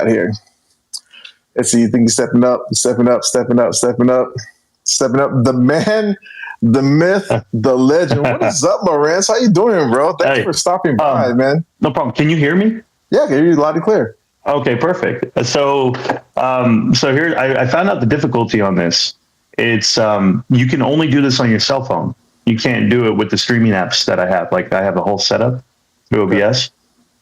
out here. Let's see. You think you're stepping up, stepping up, stepping up, stepping up, stepping up. The man, the myth, the legend. What is up, Lawrence? How you doing, bro? Thanks for stopping by, man. No problem. Can you hear me? Yeah, I can hear you loud and clear. Okay, perfect. So here I found out the difficulty on this. It's you can only do this on your cell phone. You can't do it with the streaming apps that I have. Like I have a whole setup through OBS,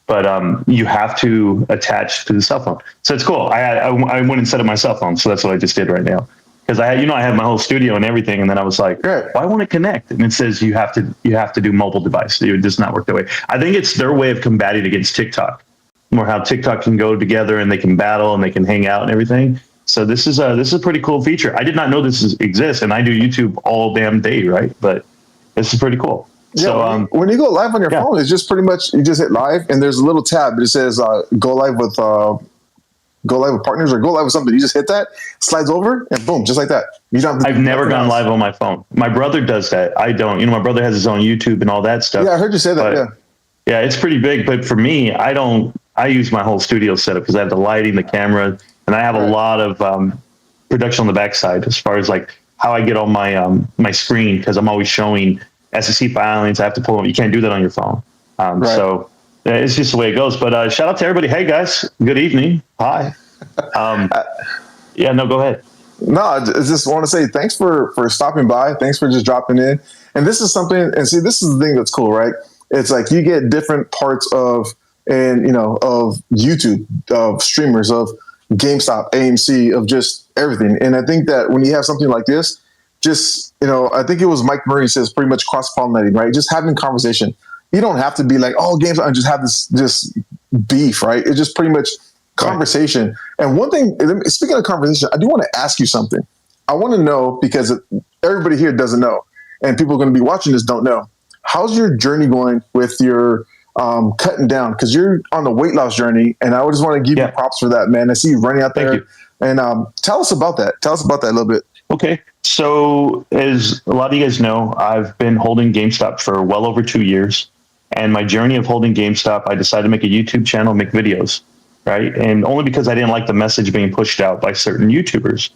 but you have to attach to the cell phone. So it's cool. I went and set up my cell phone, so that's what I just did right now. Because I have my whole studio and everything, and then I was like, why won't it connect? And it says you have to do mobile device. It does not work that way. I think it's their way of combating against TikTok, more how TikTok can go together and they can battle and they can hang out and everything. So this is a pretty cool feature. I did not know this exists, and I do YouTube all damn day, right? But this is pretty cool. Yeah, so when you go live on your phone, it's just pretty much you just hit live, and there's a little tab that says go live with partners or go live with something. You just hit that, slides over, and boom, just like that. You don't. I've never gone live on my phone. My brother does that. I don't. My brother has his own YouTube and all that stuff. Yeah, I heard you say that. Yeah, it's pretty big. But for me, I don't. I use my whole studio setup because I have the lighting, the camera, and I have a lot of production on the backside as far as like how I get on my my screen, because I'm always showing SEC filings. I have to pull them. You can't do that on your phone. So it's just the way it goes. But shout out to everybody. Hey guys, good evening. Hi. No, go ahead. No, I just want to say thanks for stopping by. Thanks for just dropping in. And this is something. And see, this is the thing that's cool, right? It's like you get different parts of YouTube, of streamers, of GameStop, AMC, of just everything. And I think that when you have something like this, just, I think it was Mike Murray says pretty much cross-pollinating, right? Just having conversation. You don't have to be like, oh, GameStop, and just have this beef, right? It's just pretty much conversation. Right. And one thing, speaking of conversation, I do want to ask you something. I want to know, because everybody here doesn't know, and people are going to be watching this don't know. How's your journey going with your cutting down? Because you're on the weight loss journey, and I just want to give you props for that, man. I see you running out there. Thank you. And tell us about that. Tell us about that a little bit. Okay. So as a lot of you guys know, I've been holding GameStop for well over 2 years. And my journey of holding GameStop, I decided to make a YouTube channel, make videos, right? And only because I didn't like the message being pushed out by certain YouTubers.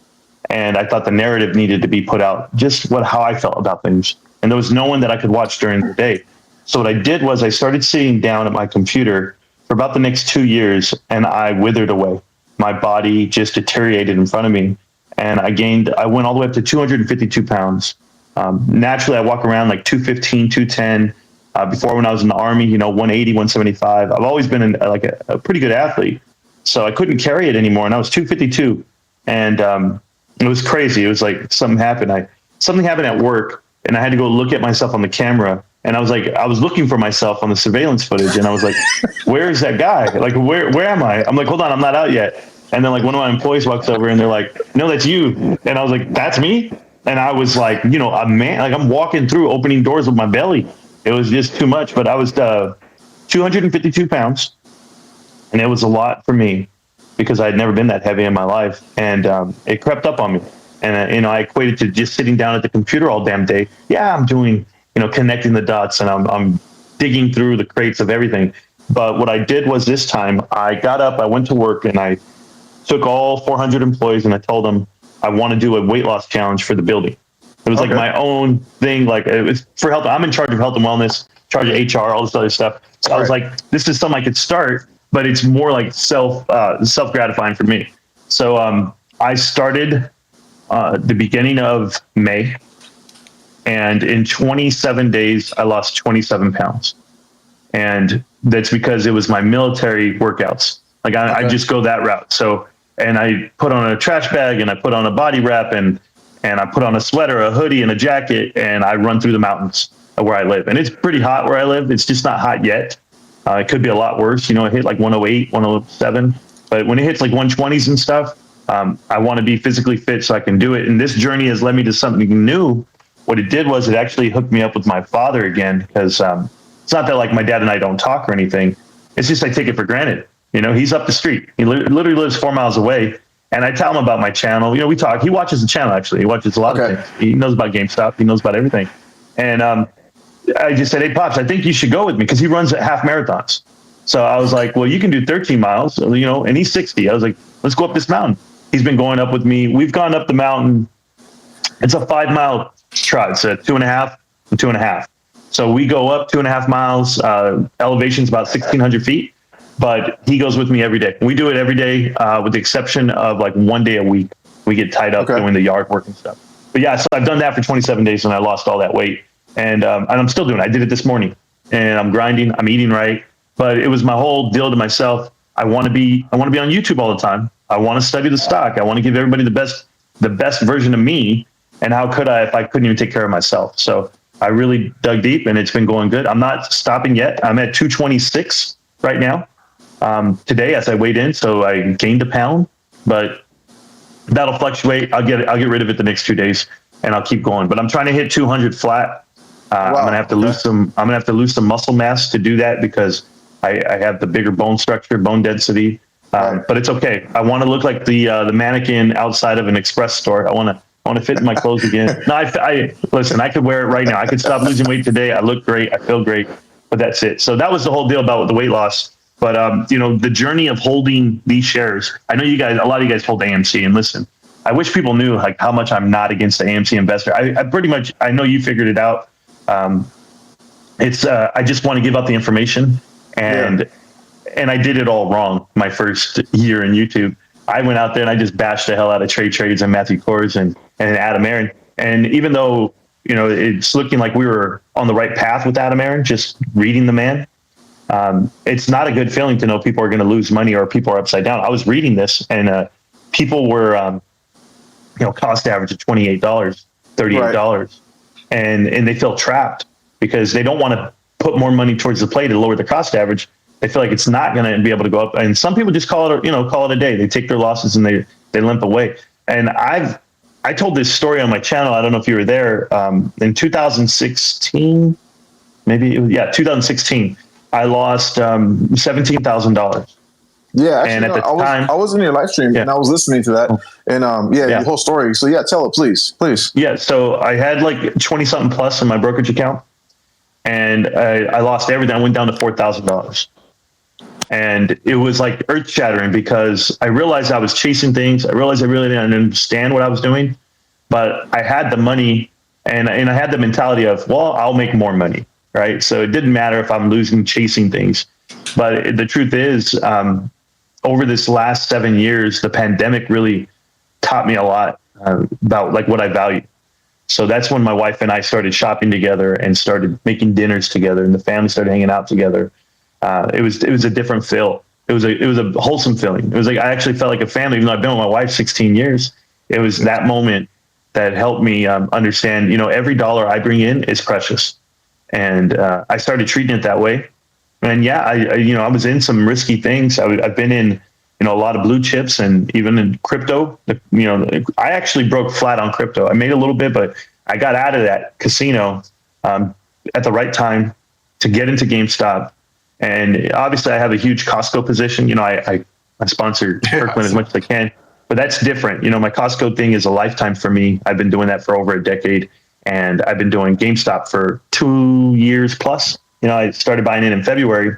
And I thought the narrative needed to be put out, just how I felt about things. And there was no one that I could watch during the day. So what I did was I started sitting down at my computer for about the next 2 years, and I withered away. My body just deteriorated in front of me. And I went all the way up to 252 pounds. Naturally, I walk around like 215, 210. Before, when I was in the Army, 180, 175. I've always been a pretty good athlete. So I couldn't carry it anymore. And I was 252. And it was crazy. It was like something happened. Something happened at work, and I had to go look at myself on the camera. And I was looking for myself on the surveillance footage. And I was like, where is that guy? Like, where am I? I'm like, hold on, I'm not out yet. And then like one of my employees walks over and they're like, no, that's you. And I was like, that's me. And I was like, a man, like I'm walking through opening doors with my belly. It was just too much, but I was 252 pounds, and it was a lot for me because I had never been that heavy in my life, and it crept up on me. And I equated to just sitting down at the computer all damn day. Yeah, I'm doing, connecting the dots, and I'm digging through the crates of everything. But what I did was this time I got up, I went to work, and I took all 400 employees, and I told them I want to do a weight loss challenge for the building. It was like my own thing. Like it was for health. I'm in charge of health and wellness, charge of HR, all this other stuff. So I was like, this is something I could start, but it's more like self gratifying for me. So I started the beginning of May, and in 27 days, I lost 27 pounds. And that's because it was my military workouts. Like I just go that route. So, and I put on a trash bag, and I put on a body wrap, and I put on a sweater, a hoodie, and a jacket, and I run through the mountains where I live. And it's pretty hot where I live. It's just not hot yet. It could be a lot worse. It hit like 108, 107. But when it hits like 120s and stuff, I want to be physically fit so I can do it. And this journey has led me to something new. What it did was it actually hooked me up with my father again, because it's not that like my dad and I don't talk or anything. It's just I take it for granted. He's up the street. He literally lives 4 miles away. And I tell him about my channel. We talk. He watches the channel, actually. He watches a lot of things. He knows about GameStop. He knows about everything. And I just said, hey, Pops, I think you should go with me, because he runs half marathons. So I was like, well, you can do 13 miles, and he's 60. I was like, let's go up this mountain. He's been going up with me. We've gone up the mountain. It's a 5 mile trot. It's a 2.5 and 2.5. So we go up 2.5 miles. Elevation's about 1,600 feet, but he goes with me every day. We do it every day, with the exception of like one day a week. We get tied up doing the yard work and stuff. But yeah, so I've done that for 27 days and I lost all that weight. And I'm still doing it. I did it this morning and I'm grinding. I'm eating right. But it was my whole deal to myself. I want to be on YouTube all the time. I want to study the stock. I want to give everybody the best version of me. And how could I if I couldn't even take care of myself? So I really dug deep and it's been going good. I'm not stopping yet. I'm at 226 right now. Today as I weighed in, so I gained a pound, but that'll fluctuate. I'll get rid of it the next 2 days and I'll keep going. But I'm trying to hit 200 flat. I'm gonna have to lose some. I'm gonna have to lose some muscle mass to do that because I have the bigger bone structure, bone density. But it's okay. I want to look like the mannequin outside of an express store. I want to fit in my clothes again. No, I listen. I could wear it right now. I could stop losing weight today. I look great. I feel great. But that's it. So that was the whole deal about the weight loss. But the journey of holding these shares. I know a lot of you guys hold AMC, and listen. I wish people knew like how much I'm not against the AMC investor. I pretty much. I know you figured it out. I just want to give out the information, and I did it all wrong my first year in YouTube. I went out there and I just bashed the hell out of Trades and Matthew Kors and Adam Aaron. And even though it's looking like we were on the right path with Adam Aaron, just reading the man, it's not a good feeling to know people are going to lose money or people are upside down. I was reading this and people were cost average of $28, $38, and they feel trapped because they don't want to put more money towards the play to lower the cost average. They feel like it's not going to be able to go up. And some people just call it a day. They take their losses and they limp away. And I told this story on my channel. I don't know if you were there, in 2016, 2016, I lost, $17,000. Yeah, actually, and at the time, I was in your live stream and I was listening to that, and the whole story. So tell it, please. Yeah, so I had like 20 something plus in my brokerage account, and I lost everything. I went down to $4,000, and it was like earth shattering because I realized I was chasing things. I realized I really didn't understand what I was doing, but I had the money, and I had the mentality of, well, I'll make more money, right? So it didn't matter if I'm losing chasing things, but the truth is, over this last 7 years, the pandemic really taught me a lot about like what I value. So that's when my wife and I started shopping together and started making dinners together, and the family started hanging out together. It was a different feel. It was a wholesome feeling. It was like I actually felt like a family, even though I've been with my wife 16 years. It was that moment that helped me understand. Every dollar I bring in is precious, and I started treating it that way. And I was in some risky things. I've been in, a lot of blue chips and even in crypto. I actually broke flat on crypto. I made a little bit, but I got out of that casino at the right time to get into GameStop. And obviously, I have a huge Costco position. I sponsor Kirkland as much as I can, but that's different. My Costco thing is a lifetime for me. I've been doing that for over a decade, and I've been doing GameStop for 2 years plus. I started buying it in February,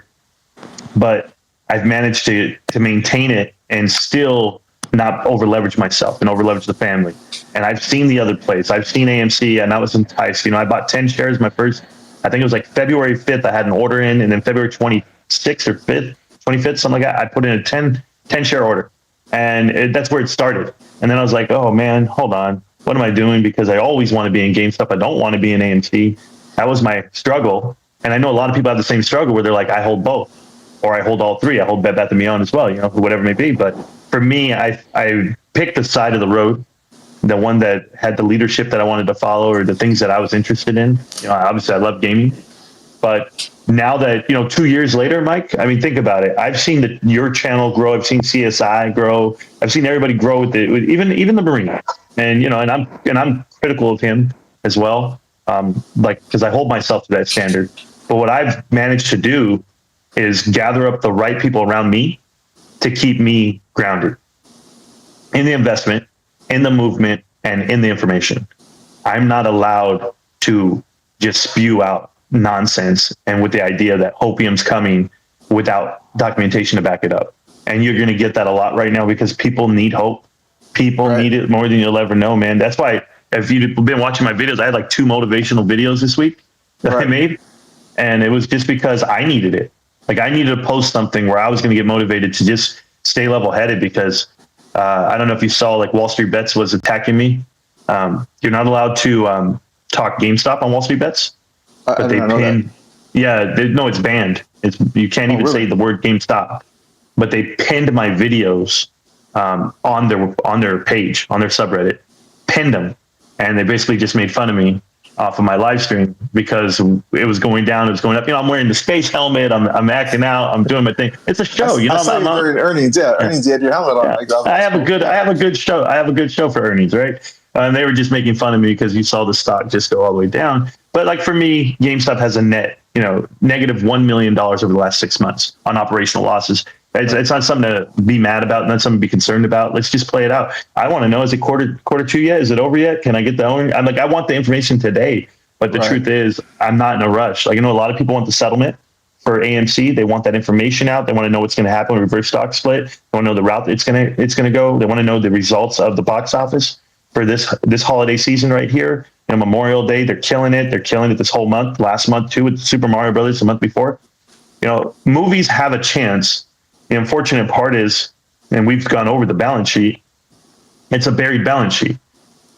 but I've managed to maintain it and still not over leverage myself and over leverage the family. And I've seen the other place. I've seen AMC, and I was enticed. I bought 10 shares. My first, I think it was like February 5th, I had an order in, and then February 26th or 5th, 25th, something like that, I put in a 10 share order. And that's where it started. And then I was like, oh man, hold on. What am I doing? Because I always want to be in GameStop. I don't want to be in AMC. That was my struggle. And I know a lot of people have the same struggle where they're like, I hold both, or I hold all three. I hold Bed Bath & Beyond as well, whatever it may be. But for me, I picked the side of the road, the one that had the leadership that I wanted to follow or the things that I was interested in. Obviously I love gaming, but now that, 2 years later, Mike, I mean, think about it. I've seen your channel grow. I've seen CSI grow. I've seen everybody grow with it, even the Marina. And, and I'm critical of him as well. Because I hold myself to that standard. But what I've managed to do is gather up the right people around me to keep me grounded in the investment, in the movement, and in the information. I'm not allowed to just spew out nonsense and with the idea that hopium's coming without documentation to back it up. And you're going to get that a lot right now because people need hope. People need it more than you'll ever know, man. That's why if you've been watching my videos, I had like 2 motivational videos this week that I made. And it was just because I needed it. Like I needed to post something where I was going to get motivated to just stay level headed because I don't know if you saw, like Wall Street Bets was attacking me. You're not allowed to talk GameStop on Wall Street Bets, but they pinned. Yeah, no, it's banned. You can't even say the word GameStop, but they pinned my videos on their page, on their subreddit, pinned them, and they basically just made fun of me off of my live stream because it was going down, it was going up. You know, I'm wearing the space helmet, I'm acting out, I'm doing my thing. It's a show, you know. I'm earnings, earnings. You had your helmet on. Yeah. I have a good show. I have a good show for earnings, right? And they were just making fun of me because you saw the stock just go all the way down. But like for me, GameStop has a net, negative $1 million over the last 6 months on operational losses. It's not something to be mad about, not something to be concerned about. Let's just play it out. I want to know, is it quarter 2 yet? Is it over yet? Can I get the owner? I'm like, I want the information today. But the truth is, I'm not in a rush. Like, I know a lot of people want the settlement for AMC. They want that information out. They want to know what's going to happen with reverse stock split. They want to know the route it's going to go. They want to know the results of the box office for this holiday season right here. Memorial Day, they're killing it. They're killing it this whole month. Last month too with Super Mario Brothers. The month before, movies have a chance. The unfortunate part is, and we've gone over the balance sheet, it's a buried balance sheet.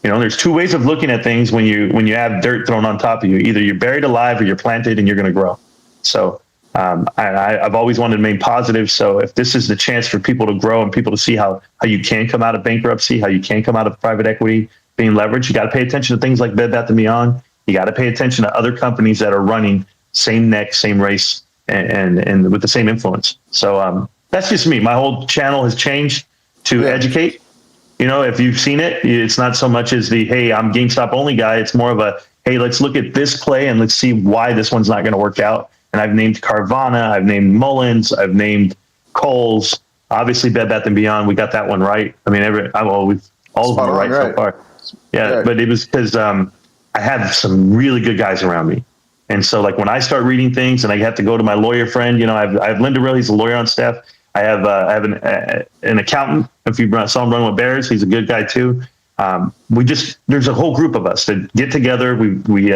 There's 2 ways of looking at things when you have dirt thrown on top of you. Either you're buried alive or you're planted and you're going to grow. So I've always wanted to remain positive. So if this is the chance for people to grow and people to see how you can come out of bankruptcy, how you can come out of private equity being leveraged, you got to pay attention to things like Bed Bath & Beyond. You got to pay attention to other companies that are running same neck, same race, and with the same influence. So that's just me. My whole channel has changed to educate. If you've seen it, it's not so much as the, hey, I'm GameStop only guy. It's more of a, hey, let's look at this play and let's see why this one's not going to work out. And I've named Carvana, I've named Mullins, I've named Kohl's, obviously Bed Bath & Beyond. We got that one right. I mean, all of them are right so far. Yeah, but it was because I have some really good guys around me. And so like when I start reading things and I have to go to my lawyer friend, I have Linda Rill, he's a lawyer on staff. I have an accountant. If you saw him run with Bears, he's a good guy too. There's a whole group of us that get together. We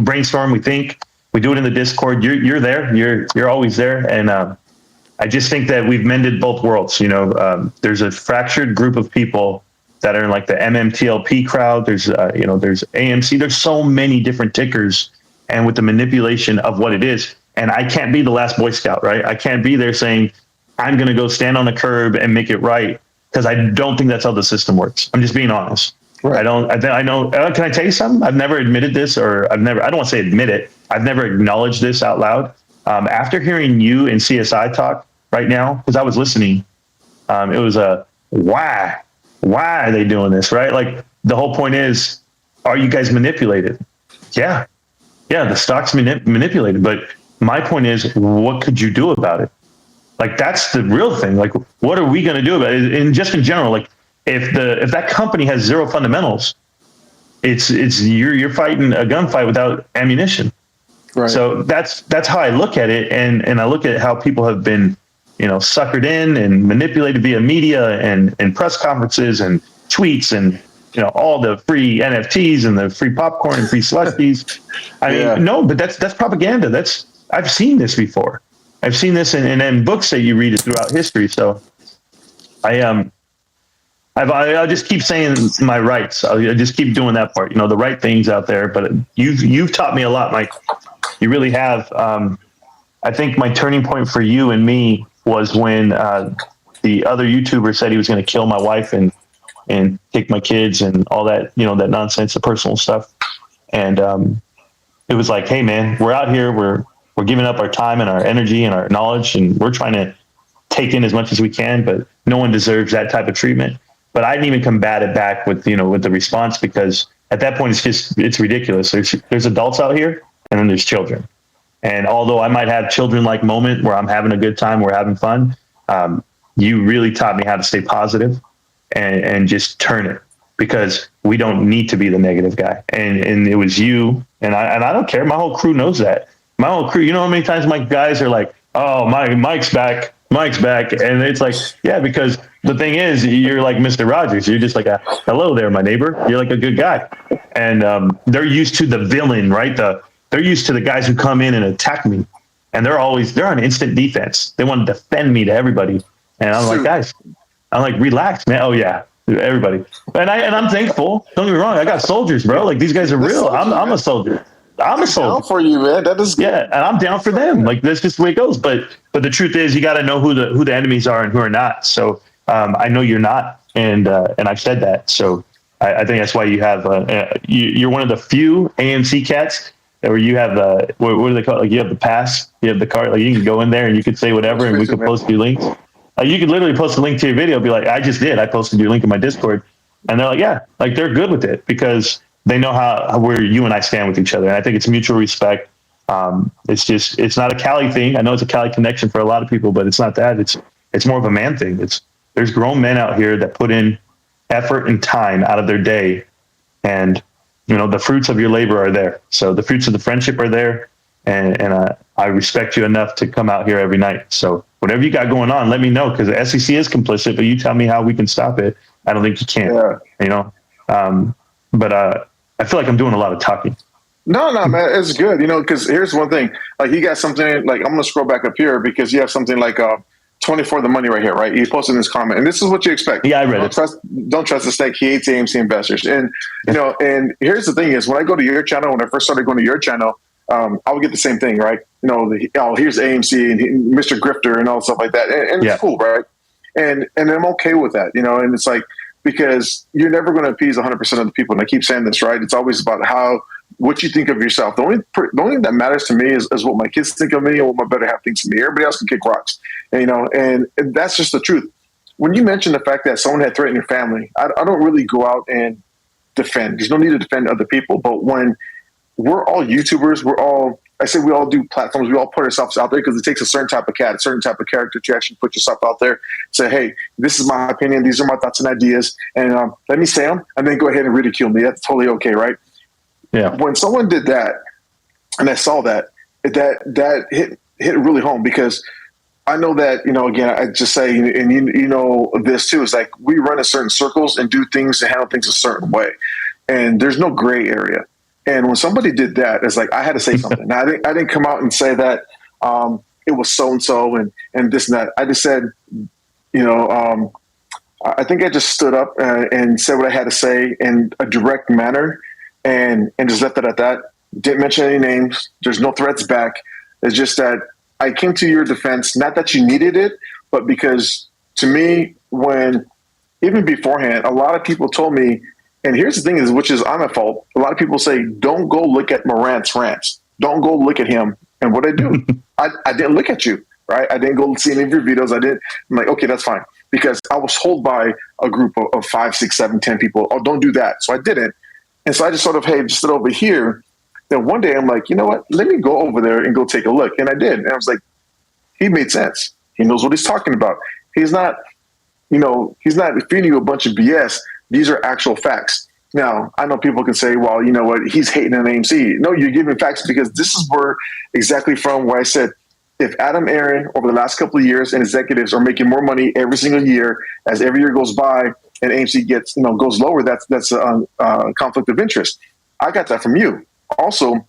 brainstorm, we think, we do it in the Discord. You're there, you're always there. And I just think that we've mended both worlds. There's a fractured group of people that are in like the MMTLP crowd. There's AMC. There's so many different tickers, and with the manipulation of what it is. And I can't be the last Boy Scout, right? I can't be there saying, I'm going to go stand on the curb and make it right, because I don't think that's how the system works. I'm just being honest. Right. I know. Can I tell you something? I've never admitted this, or I don't want to say admit it. I've never acknowledged this out loud. After hearing you and CSI talk right now, because I was listening, it was why are they doing this? Right? Like the whole point is, are you guys manipulated? Yeah, the stock's manipulated. But my point is, what could you do about it? Like that's the real thing. Like, what are we going to do about it? And just in general, like if that company has zero fundamentals, it's you're fighting a gunfight without ammunition. Right. So that's how I look at it, and I look at how people have been, suckered in and manipulated via media and press conferences and tweets and all the free NFTs and the free popcorn and free slushies. I mean, no, but that's propaganda. I've seen this before. I've seen this in books that you read throughout history. So I'll just keep saying my rights. I'll just keep doing that part. The right things out there. But you've taught me a lot, Mike. You really have. I think my turning point for you and me was when the other YouTuber said he was going to kill my wife and take my kids and all that, that nonsense, the personal stuff. And it was like, hey man, we're out here, we're giving up our time and our energy and our knowledge, and we're trying to take in as much as we can, but no one deserves that type of treatment. But I didn't even combat it back with the response, because at that point it's ridiculous. There's adults out here, and then there's children. And although I might have children-like moment where I'm having a good time, we're having fun, you really taught me how to stay positive and just turn it, because we don't need to be the negative guy. And it was you, and I don't care. My whole crew knows that. My whole crew, how many times my guys are like, Oh, Mike's back. Mike's back. And it's like, yeah, because the thing is, you're like Mr. Rogers. You're just like a hello there, my neighbor. You're like a good guy. And they're used to the villain, right? They're used to the guys who come in and attack me. And they're on instant defense. They want to defend me to everybody. And I'm like, Shoot. guys, I'm like, relax, man. Oh yeah, everybody. And I'm thankful. Don't get me wrong. I got soldiers, bro. Like these guys are This real. soldier, I'm man. a soldier. I'm a I'm down soldier. for you, man. That is Yeah, good. and I'm down for them. Like that's just the way it goes. But the truth is, you got to know who the enemies are and who are not. So I know you're not, and I've said that. So I think that's why you have you're one of the few AMC cats where you have what do they call it? Like you have the pass, you have the card. Like you can go in there and you could say whatever, and we Restriction, could man. post your links. You could literally post a link to your video, be like, I just did. I posted your link in my Discord, and they're like, yeah, like they're good with it because they know how where you and I stand with each other. And I think it's mutual respect. It's not a Cali thing. I know it's a Cali connection for a lot of people, but it's not that. It's more of a man thing. There's grown men out here that put in effort and time out of their day, and the fruits of your labor are there. So the fruits of the friendship are there, and I respect you enough to come out here every night. So whatever you got going on, let me know because the SEC is complicit, but you tell me how we can stop it. I don't think you can. Yeah. You know, but I feel like I'm doing a lot of talking. No, no, man, it's good. Because here's one thing. Like, you got something like I'm gonna scroll back up here because you have something like 24 the money right here, right? He posted in his comment, and this is what you expect. Yeah, I read it. Don't trust the snake. He hates AMC investors, and and here's the thing: is when I go to your channel, when I first started going to your channel, I would get the same thing, right? Here's AMC and Mr. Grifter and all stuff like that, and Yeah. it's cool, right? And I'm okay with that, and it's like because you're never going to appease 100% of the people, and I keep saying this, right? It's always about what you think of yourself. The only thing that matters to me is what my kids think of me and what my better half thinks of me. Everybody else can kick rocks, and that's just the truth. When you mention the fact that someone had threatened your family, I don't really go out and defend. There's no need to defend other people. But when we're all YouTubers, I say we all do platforms, we all put ourselves out there because it takes a certain type of cat, a certain type of character to actually put yourself out there. Say, hey, this is my opinion. These are my thoughts and ideas. And let me say them and then go ahead and ridicule me. That's totally okay, right? Yeah. When someone did that, and I saw that hit really home because I know that, again, I just say, and you know this too, is like we run in certain circles and do things and handle things a certain way. And there's no gray area. And when somebody did that, it's like I had to say something. Now, I didn't come out and say that it was so-and-so and this and that. I just said, I think I just stood up and said what I had to say in a direct manner and just left it at that. Didn't mention any names. There's no threats back. It's just that I came to your defense, not that you needed it, but because to me, even beforehand, a lot of people told me, and here's the thing is, which is I'm at fault. A lot of people say, don't go look at Morant's rants. Don't go look at him. And what I do, I didn't look at you, right? I didn't go see any of your videos. I'm like, okay, that's fine. Because I was told by a group of 5, 6, 7, 10 people, oh, don't do that. So I didn't. And so I just sort of, hey, just sit over here. Then one day I'm like, you know what? Let me go over there and go take a look. And I did. And I was like, he made sense. He knows what he's talking about. He's not feeding you a bunch of BS. These are actual facts. Now, I know people can say, well, you know what? He's hating on AMC. No, you're giving facts because this is exactly from where I said, if Adam Aaron over the last couple of years and executives are making more money every single year as every year goes by and AMC goes lower, that's a conflict of interest. I got that from you. Also,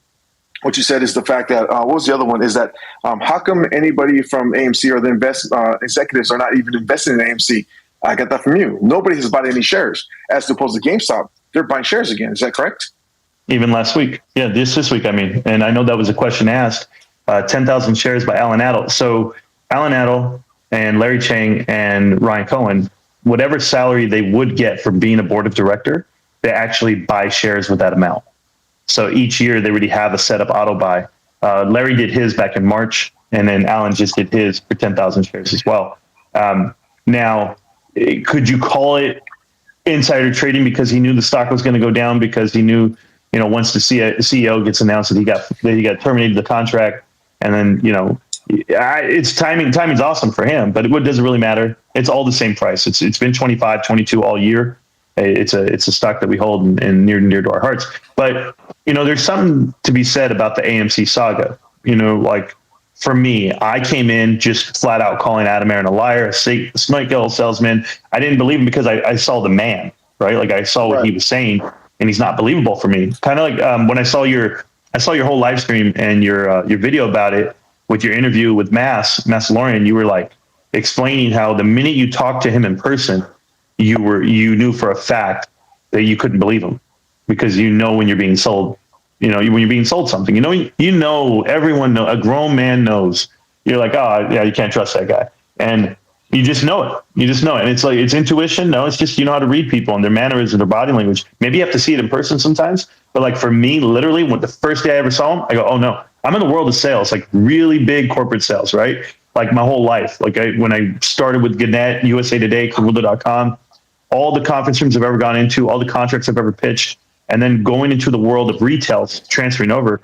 what you said is the fact that what was the other one? Is that how come anybody from AMC or the executives are not even investing in AMC? I got that from you. Nobody has bought any shares, as opposed to GameStop. They're buying shares again. Is that correct? Even last week, yeah, this week. I mean, and I know that was a question asked. 10,000 shares by Alan Adel. So Alan Adel and Larry Chang and Ryan Cohen, whatever salary they would get for being a board of director, they actually buy shares with that amount. So each year they already have a set up auto buy. Larry did his back in March, and then Alan just did his for 10,000 shares as well. Now, could you call it insider trading because he knew the stock was going to go down because he knew, once the CEO gets announced that he got terminated the contract, and then, it's timing. Timing's awesome for him, but what does it really matter? It's all the same price. It's been 25, 22 all year. It's a stock that we hold and near and dear to our hearts. But there's something to be said about the AMC saga. Like for me, I came in just flat out calling Adam Aaron a liar, a snake oil salesman. I didn't believe him because I saw the man, right? Like I saw what he was saying, and he's not believable for me. Kind of like when I saw your whole live stream and your video about it with your interview with Lorian. You were like explaining how the minute you talked to him in person, you knew for a fact that you couldn't believe him, because when you're being sold. When you're being sold something, everyone knows, a grown man knows. You're like, oh yeah, you can't trust that guy. And you just know it. And it's like, it's intuition. No, it's just, you know how to read people and their mannerisms and their body language. Maybe you have to see it in person sometimes. But like for me, literally when the first day I ever saw him, I go, oh no, I'm in the world of sales, like really big corporate sales, right? Like my whole life. Like when I started with Gannett, USA Today, Caruda.com, all the conference rooms I've ever gone into, all the contracts I've ever pitched, and then going into the world of retail, transferring over,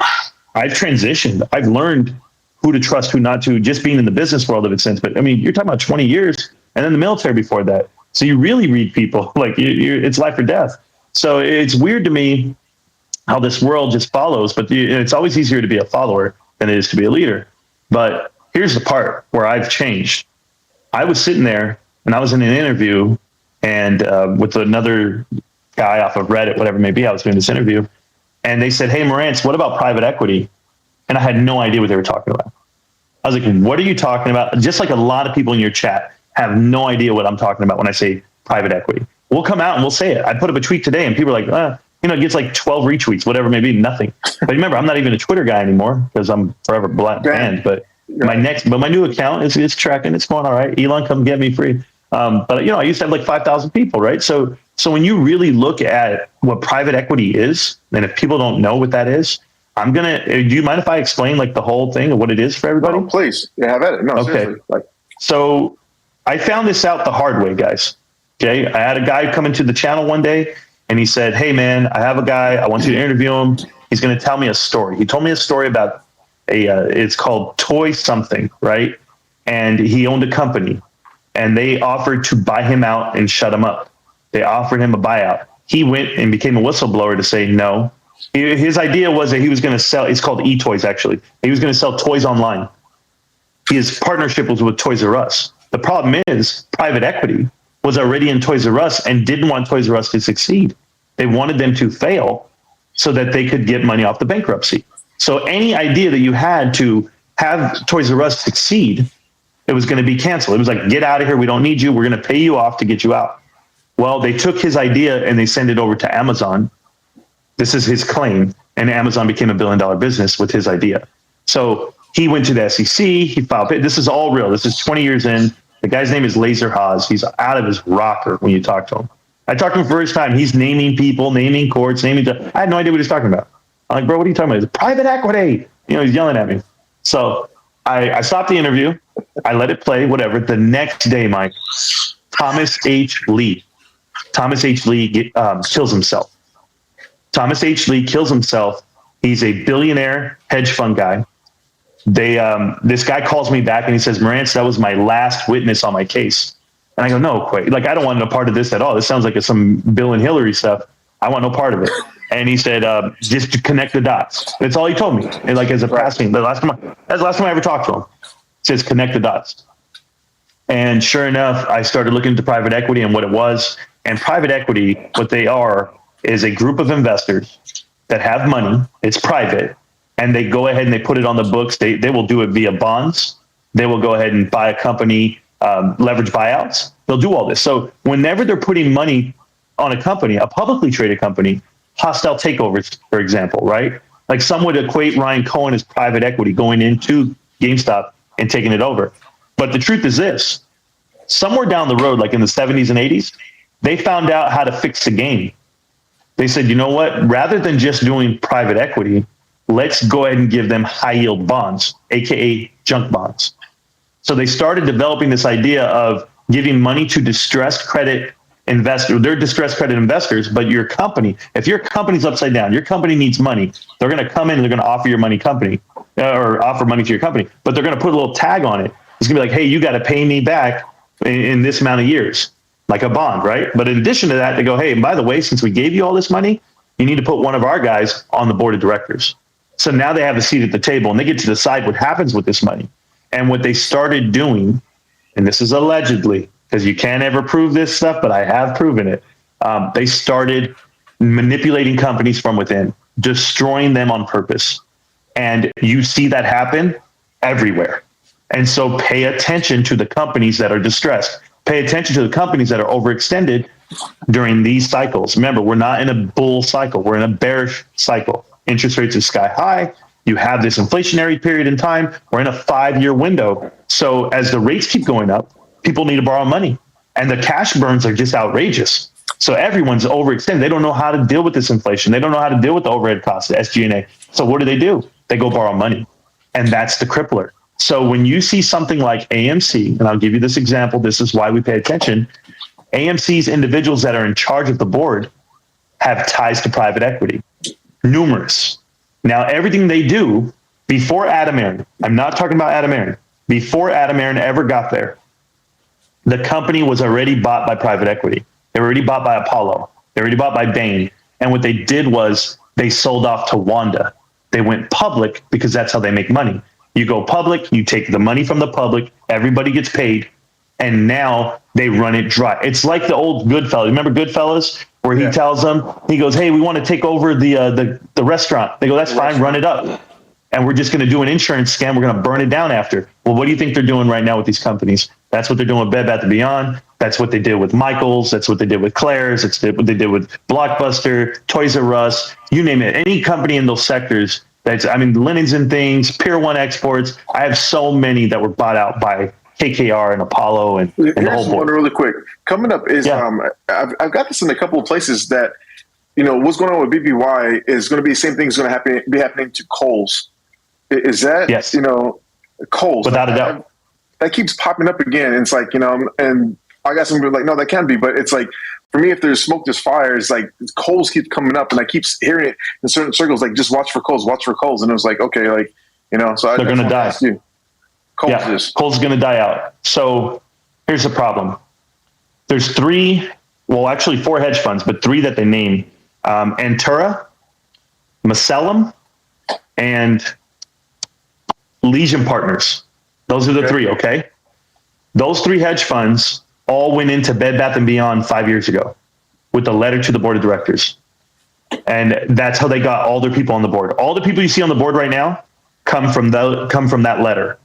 I've transitioned. I've learned who to trust, who not to, just being in the business world of it since. But I mean, you're talking about 20 years and then the military before that. So you really read people like it's life or death. So it's weird to me how this world just follows, but it's always easier to be a follower than it is to be a leader. But here's the part where I've changed. I was sitting there and I was in an interview and with another guy off of Reddit, whatever it may be. I was doing this interview and they said, hey, Marantz, what about private equity? And I had no idea what they were talking about. I was like, what are you talking about? Just like a lot of people in your chat have no idea what I'm talking about when I say private equity. We'll come out and we'll say it. I put up a tweet today and people are like, it gets like 12 retweets, whatever, maybe nothing. But remember, I'm not even a Twitter guy anymore because I'm forever banned. But my new account is tracking. It's going all right. Elon, come get me free. But I used to have like 5,000 people, right? So when you really look at what private equity is, and if people don't know what that is, do you mind if I explain like the whole thing of what it is for everybody? No, please. Yeah, have at it. No, okay. Seriously. So I found this out the hard way, guys. Okay. I had a guy come into the channel one day and he said, hey man, I have a guy. I want you to interview him. He's going to tell me a story. He told me a story about it's called Toy Something, right? And he owned a company and they offered to buy him out and shut him up. They offered him a buyout. He went and became a whistleblower to say no. His idea was that he was going to sell, it's called eToys actually. He was going to sell toys online. His partnership was with Toys R Us. The problem is private equity was already in Toys R Us and didn't want Toys R Us to succeed. They wanted them to fail so that they could get money off the bankruptcy. So any idea that you had to have Toys R Us succeed, it was going to be canceled. It was like, get out of here. We don't need you. We're going to pay you off to get you out. Well, they took his idea and they sent it over to Amazon. This is his claim. And Amazon became $1 billion business with his idea. So he went to the SEC. He filed. This is all real. This is 20 years in. The guy's name is Laser Haas. He's out of his rocker when you talk to him. I talked to him for the first time. He's naming people, naming courts, I had no idea what he was talking about. I'm like, bro, what are you talking about? It's private equity. He's yelling at me. So I stopped the interview. I let it play, whatever. The next day, Mike, Thomas H. Lee kills himself. Thomas H. Lee kills himself. He's a billionaire hedge fund guy. This guy calls me back and he says, Marantz, that was my last witness on my case. And I go, no, quite. Like, I don't want no part of this at all. This sounds like some Bill and Hillary stuff. I want no part of it. And he said, just to connect the dots. That's all he told me. And like as a passing, that's the last time I ever talked to him. He says, connect the dots. And sure enough, I started looking into private equity and what it was. And private equity, what they are, is a group of investors that have money. It's private. And they go ahead and they put it on the books. They will do it via bonds. They will go ahead and buy a company, leverage buyouts. They'll do all this. So whenever they're putting money on a company, a publicly traded company, hostile takeovers, for example, right? Like some would equate Ryan Cohen as private equity going into GameStop and taking it over. But the truth is this, somewhere down the road, like in the 70s and 80s, they found out how to fix the game. They said, you know what, rather than just doing private equity, let's go ahead and give them high yield bonds, AKA junk bonds. So they started developing this idea of giving money to distressed credit investors. They're distressed credit investors, but your company, if your company's upside down, your company needs money, they're going to come in and they're going to offer your money company or offer money to your company, but they're going to put a little tag on it. It's going to be like, hey, you got to pay me back in this amount of years, like a bond, right? But in addition to that, they go, hey, and by the way, since we gave you all this money, you need to put one of our guys on the board of directors. So now they have a seat at the table and they get to decide what happens with this money. And what they started doing, and this is allegedly, because you can't ever prove this stuff, but I have proven it. They started manipulating companies from within, destroying them on purpose. And you see that happen everywhere. And so pay attention to the companies that are distressed. Pay attention to the companies that are overextended during these cycles. Remember, we're not in a bull cycle. We're in a bearish cycle. Interest rates are sky high. You have this inflationary period in time. We're in a 5-year window. So as the rates keep going up, people need to borrow money. And the cash burns are just outrageous. So everyone's overextended. They don't know how to deal with this inflation. They don't know how to deal with the overhead costs, the SG&A. So what do? They go borrow money. And that's the crippler. So when you see something like AMC, and I'll give you this example, this is why we pay attention. AMC's individuals that are in charge of the board have ties to private equity, numerous. Now, everything they do before Adam Aaron, I'm not talking about Adam Aaron, before Adam Aaron ever got there, the company was already bought by private equity. They were already bought by Apollo. They were already bought by Bain. And what they did was they sold off to Wanda. They went public because that's how they make money. You go public, you take the money from the public, everybody gets paid, and now they run it dry. It's like the old Goodfellas. Remember Goodfellas, where he tells them, he goes, "Hey, we want to take over the restaurant." They go, "That's fine, run it up. And we're just going to do an insurance scam. We're going to burn it down after." Well, what do you think they're doing right now with these companies? That's what they're doing with Bed Bath & Beyond. That's what they did with Michaels. That's what they did with Claire's. That's what they did with Blockbuster, Toys R Us, you name it. Any company in those sectors. Linens and Things, Pier 1 Exports. I have so many that were bought out by KKR and Apollo and the whole board. One really quick. Coming up is, I've got this in a couple of places that, what's going on with BBY is going to be the same thing is going to be happening to Kohl's. Is that, yes. Kohl's? Without a doubt. That keeps popping up again. And it's like, and I got some people like, no, that can't be. But it's like, for me, if there's smoke, there's fire. It's like Kohl's keep coming up, and I keep hearing it in certain circles, like just watch for Kohl's. And it was like, okay, so they're going to die. Kohl's is going to die out. So here's the problem. There's 4 hedge funds, but 3 that they name: Antura, Macellum, and Legion Partners. Those are the 3. Okay, those 3 hedge funds all went into Bed Bath & Beyond 5 years ago with a letter to the board of directors. And that's how they got all their people on the board. All the people you see on the board right now come from that letter.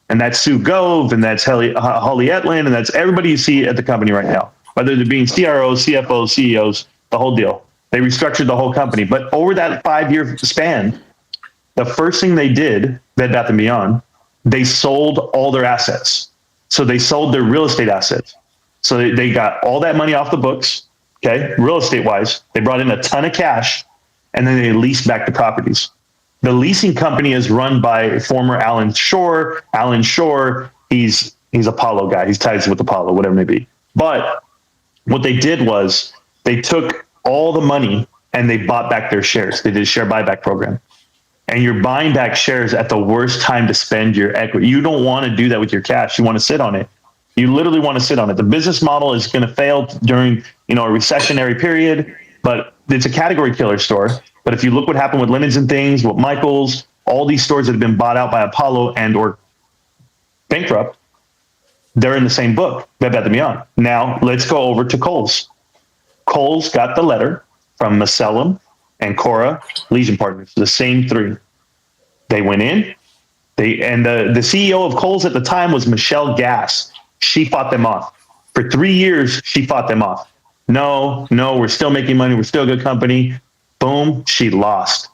And that's Sue Gove, and that's Holly Etlin, and that's everybody you see at the company right now. Whether they're being CROs, CFOs, CEOs, the whole deal. They restructured the whole company. But over that 5-year span, the first thing they did, Bed Bath & Beyond, they sold all their assets. So they sold their real estate assets. So they got all that money off the books, okay, real estate wise. They brought in a ton of cash, and then they leased back the properties. The leasing company is run by former Alan Shore. Alan Shore, he's Apollo guy. He's tied with Apollo, whatever it may be. But what they did was they took all the money and they bought back their shares. They did a share buyback program. And you're buying back shares at the worst time to spend your equity. You don't want to do that with your cash. You want to sit on it. You literally want to sit on it. The business model is going to fail during, a recessionary period, but it's a category killer store. But if you look what happened with Linens and Things, with Michaels, all these stores that have been bought out by Apollo and or bankrupt, they're in the same book, Bed Bath & Beyond. Now let's go over to Kohl's. Kohl's got the letter from Macellum and Cora Legion Partners, the same 3. They went in. The CEO of Kohl's at the time was Michelle Gass. She fought them off. For 3 years, she fought them off. No, we're still making money. We're still a good company. Boom, she lost.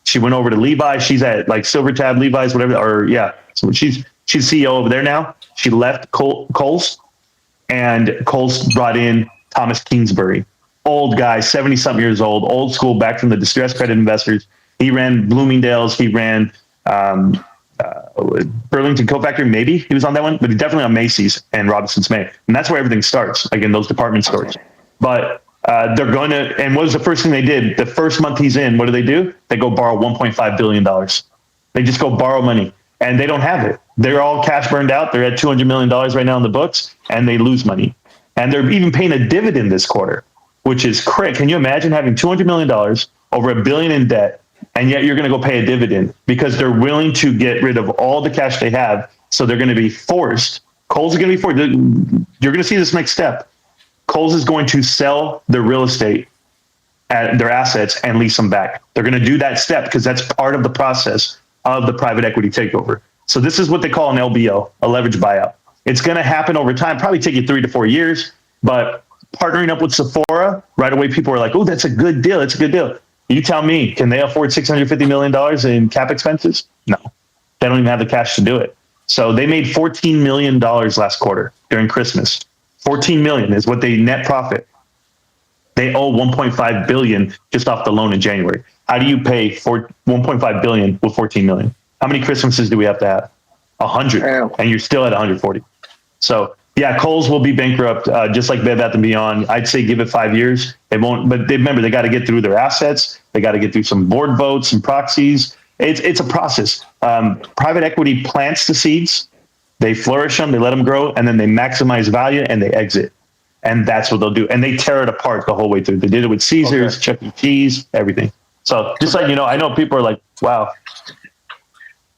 She went over to Levi. She's at like Silver Tab, Levi's, whatever. So she's CEO over there now. She left Kohl's, and Kohl's brought in Thomas Kingsbury, old guy, 70-something years old, old school, back from the distressed credit investors. He ran Bloomingdale's. He ran Burlington Coat Factory, maybe he was on that one, but he's definitely on Macy's and Robinson's May. And that's where everything starts, again, those department stores. But they're going to, and what was the first thing they did? The first month he's in, what do? They go borrow $1.5 billion. They just go borrow money, and they don't have it. They're all cash burned out. They're at $200 million right now in the books, and they lose money. And they're even paying a dividend this quarter, which is crazy. Can you imagine having $200 million, over $1 billion in debt, and yet you're going to go pay a dividend because they're willing to get rid of all the cash they have. So they're going to be forced. Kohl's is going to be forced. You're going to see this next step. Kohl's is going to sell their real estate, their assets, and lease them back. They're going to do that step because that's part of the process of the private equity takeover. So this is what they call an LBO, a leverage buyout. It's going to happen over time, probably take you 3 to 4 years, but partnering up with Sephora, right away people are like, oh, that's a good deal. It's a good deal. You tell me, can they afford $650 million in cap expenses? No, they don't even have the cash to do it. So they made $14 million last quarter during Christmas. 14 million is what they net profit. They owe 1.5 billion just off the loan in January. How do you pay for 1.5 billion with 14 million? How many Christmases do we have to have? 100, Damn. and you're still at 140. So yeah, Kohl's will be bankrupt, just like Bed Bath & Beyond. I'd say give it 5 years. They won't, but remember, they got to get through their assets. They got to get through some board votes and proxies. It's a process. Private equity plants the seeds, they flourish them, they let them grow, and then they maximize value and they exit. And that's what they'll do. And they tear it apart the whole way through. They did it with Caesars, Chuck E. Cheese, everything. So just like, I know people are like, wow.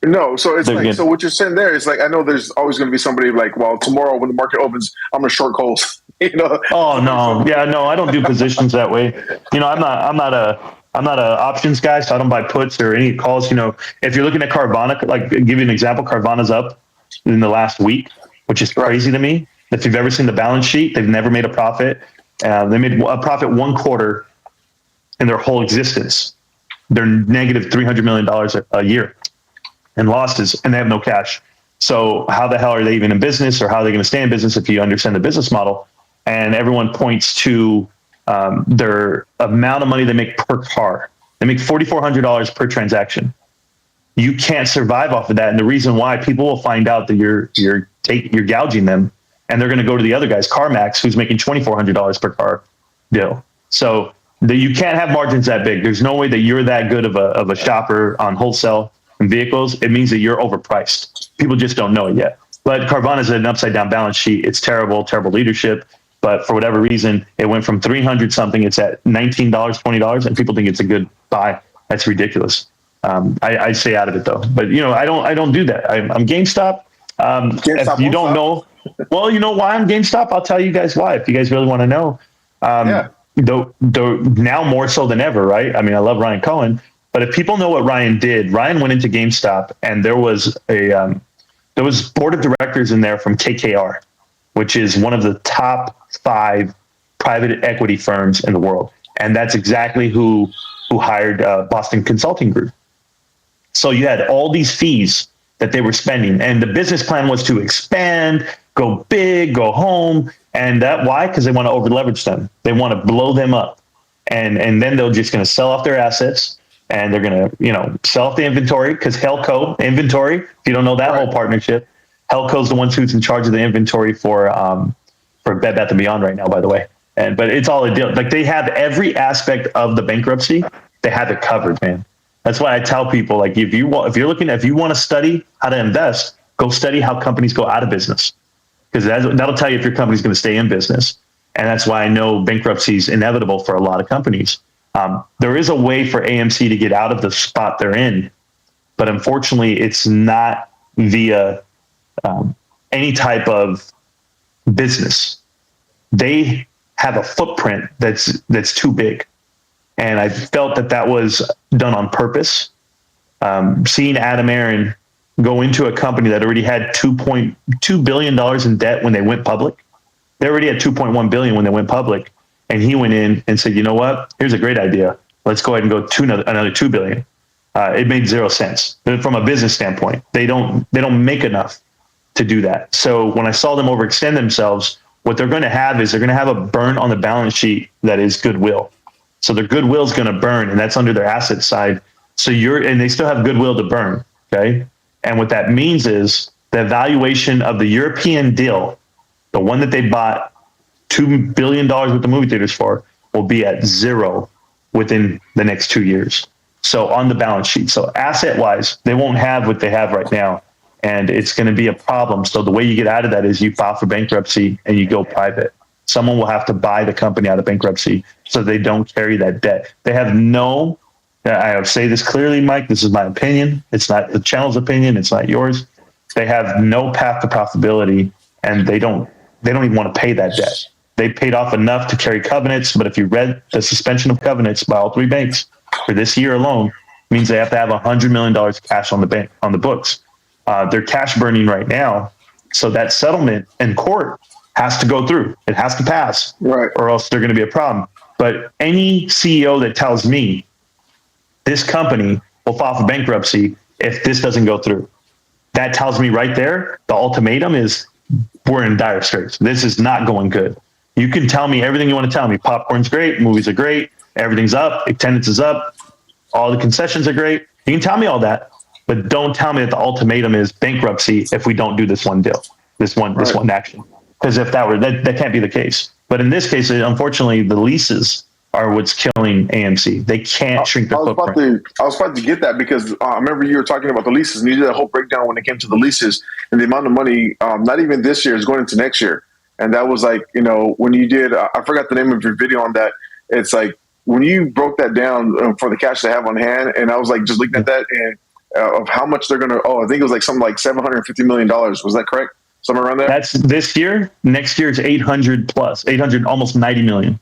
No, so it's like, so what you're saying there is like, I know there's always going to be somebody like, well, tomorrow when the market opens, I'm going to short Kohl's. Oh no, yeah, no, I don't do positions that way. I'm not a options guy, so I don't buy puts or any calls. If you're looking at Carvana, like give you an example, Carvana's up in the last week, which is crazy to me. If you've ever seen the balance sheet, they've never made a profit. They made a profit 1 quarter in their whole existence. They're negative $300 million a year in losses, and they have no cash. So how the hell are they even in business, or how are they going to stay in business if you understand the business model? And everyone points to their amount of money they make per car. They make $4,400 per transaction. You can't survive off of that. And the reason why, people will find out that you're gouging them, and they're going to go to the other guys, CarMax, who's making $2,400 per car deal. So you can't have margins that big. There's no way that you're that good of a shopper on wholesale and vehicles. It means that you're overpriced. People just don't know it yet. But Carvana's an upside down balance sheet. It's terrible leadership. But for whatever reason, it went from 300 something. It's at $19, $20, and people think it's a good buy. That's ridiculous. I stay out of it though. But I don't do that. I'm GameStop. If you don't know, well, you know why I'm GameStop? I'll tell you guys why. If you guys really want to know, now more so than ever, right? I mean, I love Ryan Cohen, but if people know what Ryan did, Ryan went into GameStop, and there was board of directors in there from KKR, which is one of the top 5 private equity firms in the world. And that's exactly who hired Boston Consulting Group. So you had all these fees that they were spending, and the business plan was to expand, go big, go home. And why? Because they want to over leverage them. They want to blow them up. And then they're just going to sell off their assets, and they're going to, sell off the inventory, because Helco inventory, if you don't know that whole partnership, Helco's the ones who's in charge of the inventory for Bed Bath & Beyond right now, by the way. But it's all a deal. Like, they have every aspect of the bankruptcy. They have it covered, man. That's why I tell people, like, if you want to study how to invest, go study how companies go out of business, because that'll tell you if your company's going to stay in business. And that's why I know bankruptcy is inevitable for a lot of companies. There is a way for AMC to get out of the spot they're in, but unfortunately, it's not via any type of business. They have a footprint that's too big. And I felt that was done on purpose. Seeing Adam Aaron go into a company that already had $2.2 billion in debt when they went public. They already had $2.1 billion when they went public. And he went in and said, you know what? Here's a great idea. Let's go ahead and go to another $2 billion. It made 0 sense. From a business standpoint, they don't make enough to do that. So when I saw them overextend themselves, what they're going to have is they're going to have a burn on the balance sheet that is goodwill. So their goodwill is going to burn, and that's under their asset side. So and they still have goodwill to burn. Okay. And what that means is the valuation of the European deal, the one that they bought $2 billion worth of movie theaters for, will be at 0 within the next 2 years. So on the balance sheet. So asset wise, they won't have what they have right now. And it's going to be a problem. So the way you get out of that is you file for bankruptcy and you go private. Someone will have to buy the company out of bankruptcy so they don't carry that debt. They have no I say this clearly, Mike. This is my opinion. It's not the channel's opinion. It's not yours. They have no path to profitability, and they don't even want to pay that debt. They paid off enough to carry covenants, but if you read the suspension of covenants by all three banks for this year alone, means they have to have $100 million cash on the books. They're cash burning right now, so that settlement in court has to go through. It has to pass, right, or else they're going to be a problem. But any CEO that tells me this company will file for bankruptcy if this doesn't go through, that tells me right there, the ultimatum is we're in dire straits. This is not going good. You can tell me everything you want to tell me. Popcorn's great. Movies are great. Everything's up. Attendance is up. All the concessions are great. You can tell me all that, but don't tell me that the ultimatum is bankruptcy if we don't do this one deal, this one action. Because if that were, that can't be the case. But in this case, unfortunately, the leases are what's killing AMC. They can't shrink their footprint. I was about to get that because I remember you were talking about the leases, and you did a whole breakdown when it came to the leases and the amount of money, not even this year, is going into next year. And that was like, when you did, I forgot the name of your video on that. It's like when you broke that down for the cash they have on hand, and I was like just looking at that and of how much they're going to, I think it was like something like $750 million. Was that correct? Somewhere around there? That's this year. Next year is 800 plus, 800, almost 90 million.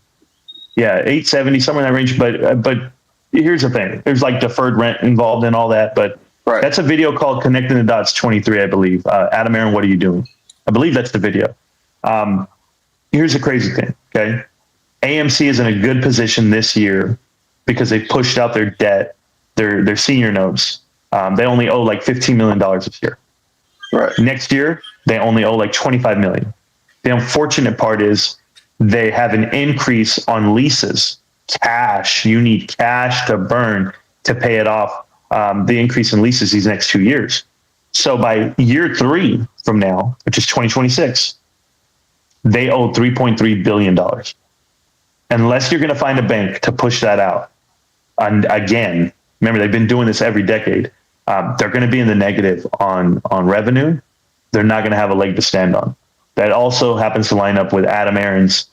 Yeah, 870, somewhere in that range. But here's the thing. There's like deferred rent involved in all that. But that's a video called Connecting the Dots 23, I believe. Adam Aaron, what are you doing? I believe that's the video. Here's the crazy thing, okay? AMC is in a good position this year because they pushed out their debt, their senior notes. They only owe like $15 million this year. Right. Next year, they only owe like $25 million. The unfortunate part is they have an increase on leases. Cash, you need cash to burn to pay it off. The increase in leases these next 2 years. So by year 3 from now, which is 2026, they owe $3.3 billion. Unless you're going to find a bank to push that out. And again, remember, they've been doing this every decade. They're going to be in the negative on revenue. They're not going to have a leg to stand on. That also happens to line up with Adam Aaron's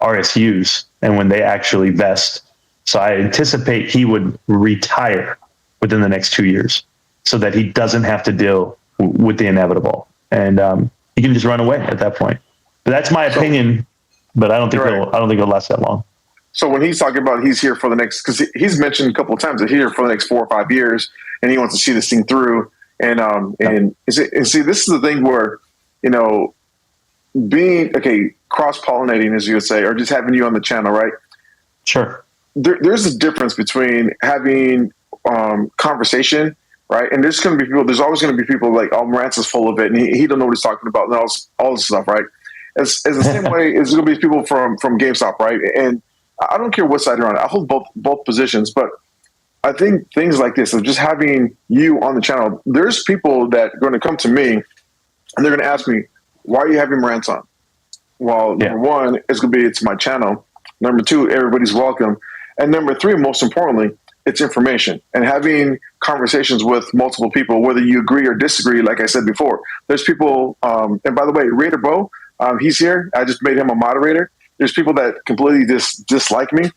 RSUs and when they actually vest. So I anticipate he would retire within the next 2 years so that he doesn't have to deal with the inevitable. And he can just run away at that point. But that's my opinion, but I don't think it'll last that long. So when he's talking about he's here for the next, because he's mentioned a couple of times that he's here for the next 4 or 5 years, and he wants to see this thing through. And see, this is the thing where, being cross-pollinating, as you would say, or just having you on the channel, right? Sure. There's a difference between having conversation, right? And there's always going to be people like, Marantz is full of it, and he don't know what he's talking about, and all this stuff, right? As the same way as going to be people from GameStop, right? And I don't care what side you're on. I hold both positions, but I think things like this of just having you on the channel, there's people that are going to come to me and they're going to ask me, why are you having Marantz on? Well, number one, it's my channel. Number two, everybody's welcome. And number three, most importantly, it's information and having conversations with multiple people, whether you agree or disagree. Like I said before, there's people, and by the way, Raider Bo, he's here. I just made him a moderator. There's people that completely dislike me,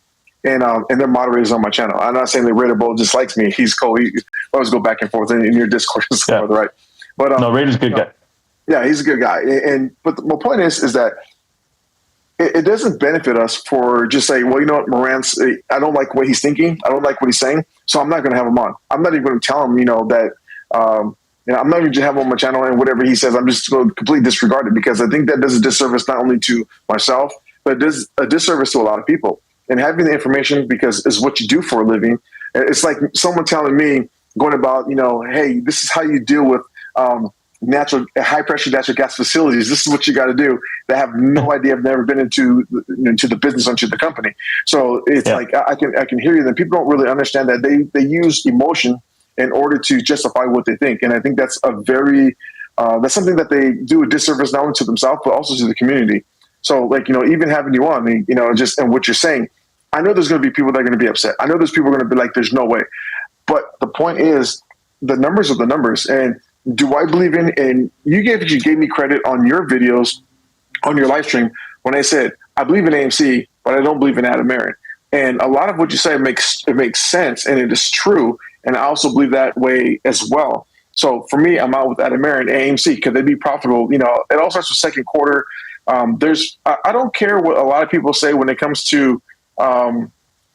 and they're moderators on my channel. I'm not saying that Raider Bo dislikes me. He's cool. We always go back and forth in your Discord and so forth, right? But no, Raider's a good guy. Yeah, he's a good guy. But my point is that it doesn't benefit us for just saying, well, you know what, Marantz, I don't like what he's thinking. I don't like what he's saying, so I'm not going to have him on. I'm not even going to tell him, that. I'm not even going to have him on my channel, and whatever he says, I'm just going to completely disregard it because I think that does a disservice not only to myself, but it does a disservice to a lot of people. And having the information, because it's what you do for a living, it's like someone telling me, going about, hey, this is how you deal with high pressure natural gas facilities. This is what you got to do. They have no idea. I've never been into the business, into the company. So it's like I can hear you. Then people don't really understand that they use emotion in order to justify what they think. And I think that's that's something that they do a disservice not only to themselves, but also to the community. So even having you on, and what you're saying, I know there's going to be people that are going to be upset. I know there's people going to be like, there's no way. But the point is, the numbers are the numbers. And do I believe and you gave me credit on your videos, on your live stream, when I said, I believe in AMC, but I don't believe in Adam Aaron. And a lot of what you say makes sense, and it is true. And I also believe that way as well. So for me, I'm out with Adamir and AMC. Could they be profitable? It all starts with second quarter. I don't care what a lot of people say when it comes to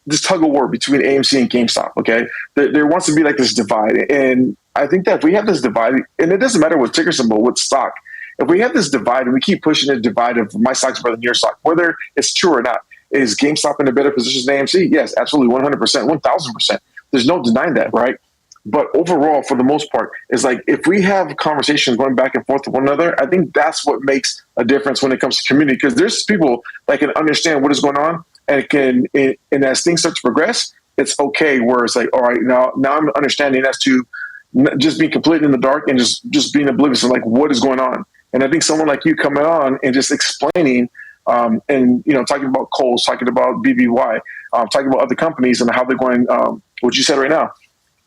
this tug of war between AMC and GameStop. Okay, there wants to be like this divide, and I think that if we have this divide, and it doesn't matter what ticker symbol, what stock. If we have this divide and we keep pushing the divide of my stock's better than your stock, whether it's true or not, is GameStop in a better position than AMC? Yes, absolutely, 100%, 1,000%. There's no denying that, right? But overall, for the most part, is like if we have conversations going back and forth with one another, I think that's what makes a difference when it comes to community. Because there's people that can understand what is going on, and and as things start to progress, it's okay. Where it's like, all right, now I'm understanding as to just being completely in the dark and just being oblivious to like what is going on. And I think someone like you coming on and just explaining, and talking about Kohl's, talking about BBY, talking about other companies and how they're going. What you said right now.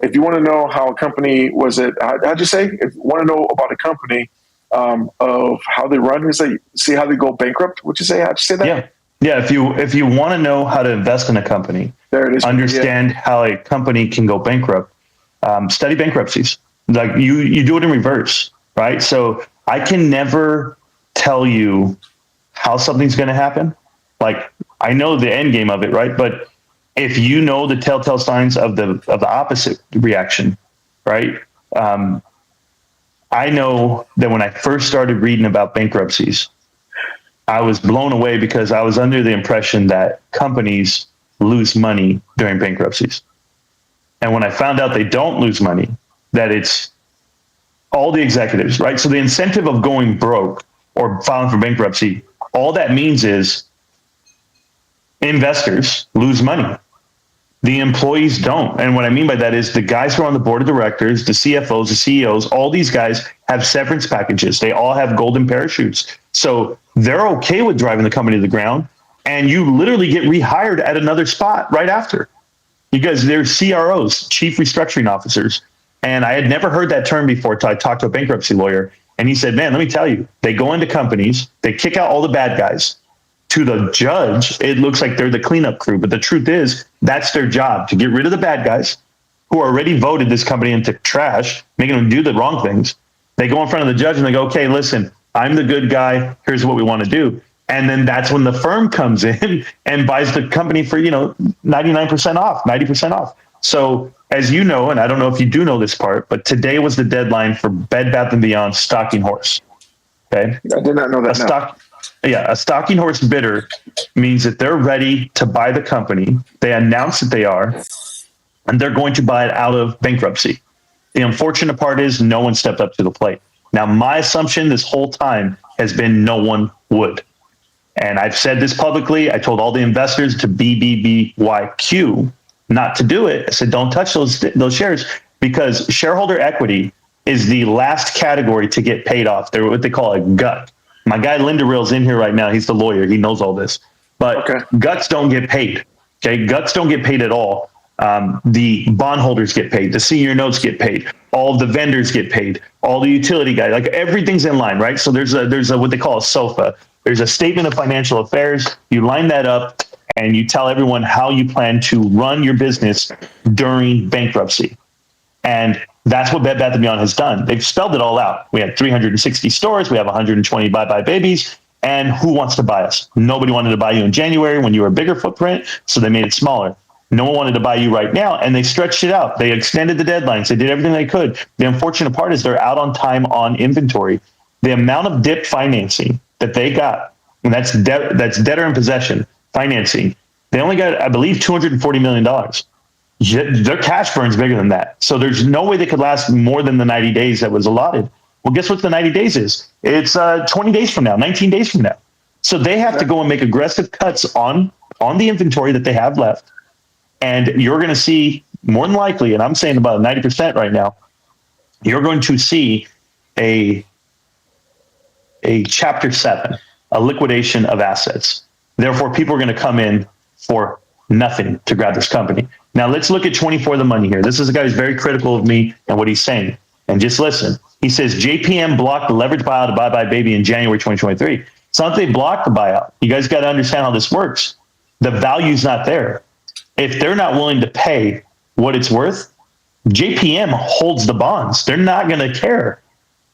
If you want to know how a company how'd you say? If you want to know about a company of how they run, it's like see how they go bankrupt. Would you say? How'd you say that? Yeah, yeah. If you want to know how to invest in a company, there it is. Understand how a company can go bankrupt. Study bankruptcies. Like you do it in reverse, right? So I can never tell you how something's going to happen. Like I know the end game of it, right? But if you know the telltale signs of the opposite reaction, right? I know that when I first started reading about bankruptcies, I was blown away because I was under the impression that companies lose money during bankruptcies. And when I found out they don't lose money, that it's all the executives, right? So the incentive of going broke or filing for bankruptcy, all that means is investors lose money. The employees don't. And what I mean by that is the guys who are on the board of directors, the CFOs, the CEOs, all these guys have severance packages. They all have golden parachutes. So they're okay with driving the company to the ground. And you literally get rehired at another spot right after. Because they're CROs, chief restructuring officers. And I had never heard that term before until I talked to a bankruptcy lawyer. And he said, man, let me tell you, they go into companies, they kick out all the bad guys. To the judge, it looks like they're the cleanup crew. But the truth is, that's their job, to get rid of the bad guys who already voted this company into trash, making them do the wrong things. They go in front of the judge and they go, okay, listen, I'm the good guy. Here's what we want to do. And then that's when the firm comes in and buys the company for, 99% off, 90% off. So as you know, and I don't know if you do know this part, but today was the deadline for Bed Bath & Beyond Stalking Horse. Okay. I did not know that. A stalking horse bidder means that they're ready to buy the company. They announce that they are, and they're going to buy it out of bankruptcy. The unfortunate part is no one stepped up to the plate. Now, my assumption this whole time has been no one would. And I've said this publicly. I told all the investors to BBBYQ not to do it. I said, don't touch those shares, because shareholder equity is the last category to get paid off. They're what they call a gut. My guy Linda Reel's in here right now. He's the lawyer. He knows all this. But guts don't get paid. Okay, guts don't get paid at all. The bondholders get paid. The senior notes get paid. All of the vendors get paid. All the utility guys, like everything's in line, right? So there's a what they call a SOFA. There's a statement of financial affairs. You line that up and you tell everyone how you plan to run your business during bankruptcy. And that's what Bed Bath & Beyond has done. They've spelled it all out. We had 360 stores. We have 120 Bye Babies. And who wants to buy us? Nobody wanted to buy you in January when you were a bigger footprint, so they made it smaller. No one wanted to buy you right now, and they stretched it out. They extended the deadlines. They did everything they could. The unfortunate part is they're out on time on inventory. The amount of DIP financing that they got, and that's debtor in possession financing, they only got, I believe, $240 million. Their cash burn's bigger than that. So there's no way they could last more than the 90 days that was allotted. Well, guess what the 90 days is? It's 20 days from now, 19 days from now. So they have to go and make aggressive cuts on the inventory that they have left. And you're going to see, more than likely, and I'm saying about 90% right now, you're going to see a Chapter 7, a liquidation of assets. Therefore, people are going to come in for nothing to grab this company. Now, let's look at 24 the money here. This is a guy who's very critical of me and what he's saying. And just listen. He says, JPM blocked the leverage buyout of Bye Bye Baby in January 2023. It's not that they blocked the buyout. You guys got to understand how this works. The value's not there. if they're not willing to pay what it's worth, JPM holds the bonds. They're not going to care.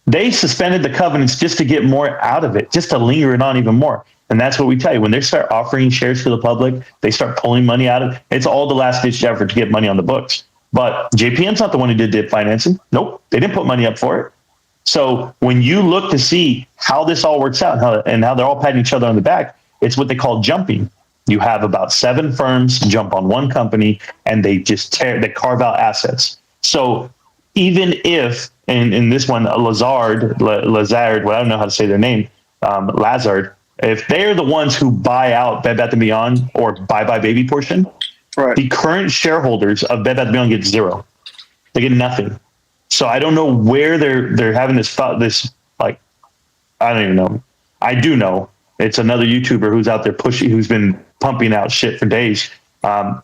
They suspended the covenants just to get more out of it, just to linger it on even more. And that's what we tell you. When they start offering shares to the public, they start pulling money out of it. It's all the last ditch effort to get money on the books. But JPM's not the one who did dip financing. Nope. They didn't put money up for it. So when you look to see how this all works out and how they're all patting each other on the back, it's what they call jumping. You have about 7 firms jump on one company and they carve out assets. So even if, and in this one, Lazard, well, I don't know how to say their name, Lazard, if they're the ones who buy out Bed Bath & Beyond or Buy Baby portion, right, the current shareholders of Bed Bath & Beyond get zero. They get nothing. So I don't know where they're having this thought, I don't even know. I do know it's another YouTuber who's out there pushing, who's been pumping out shit for days.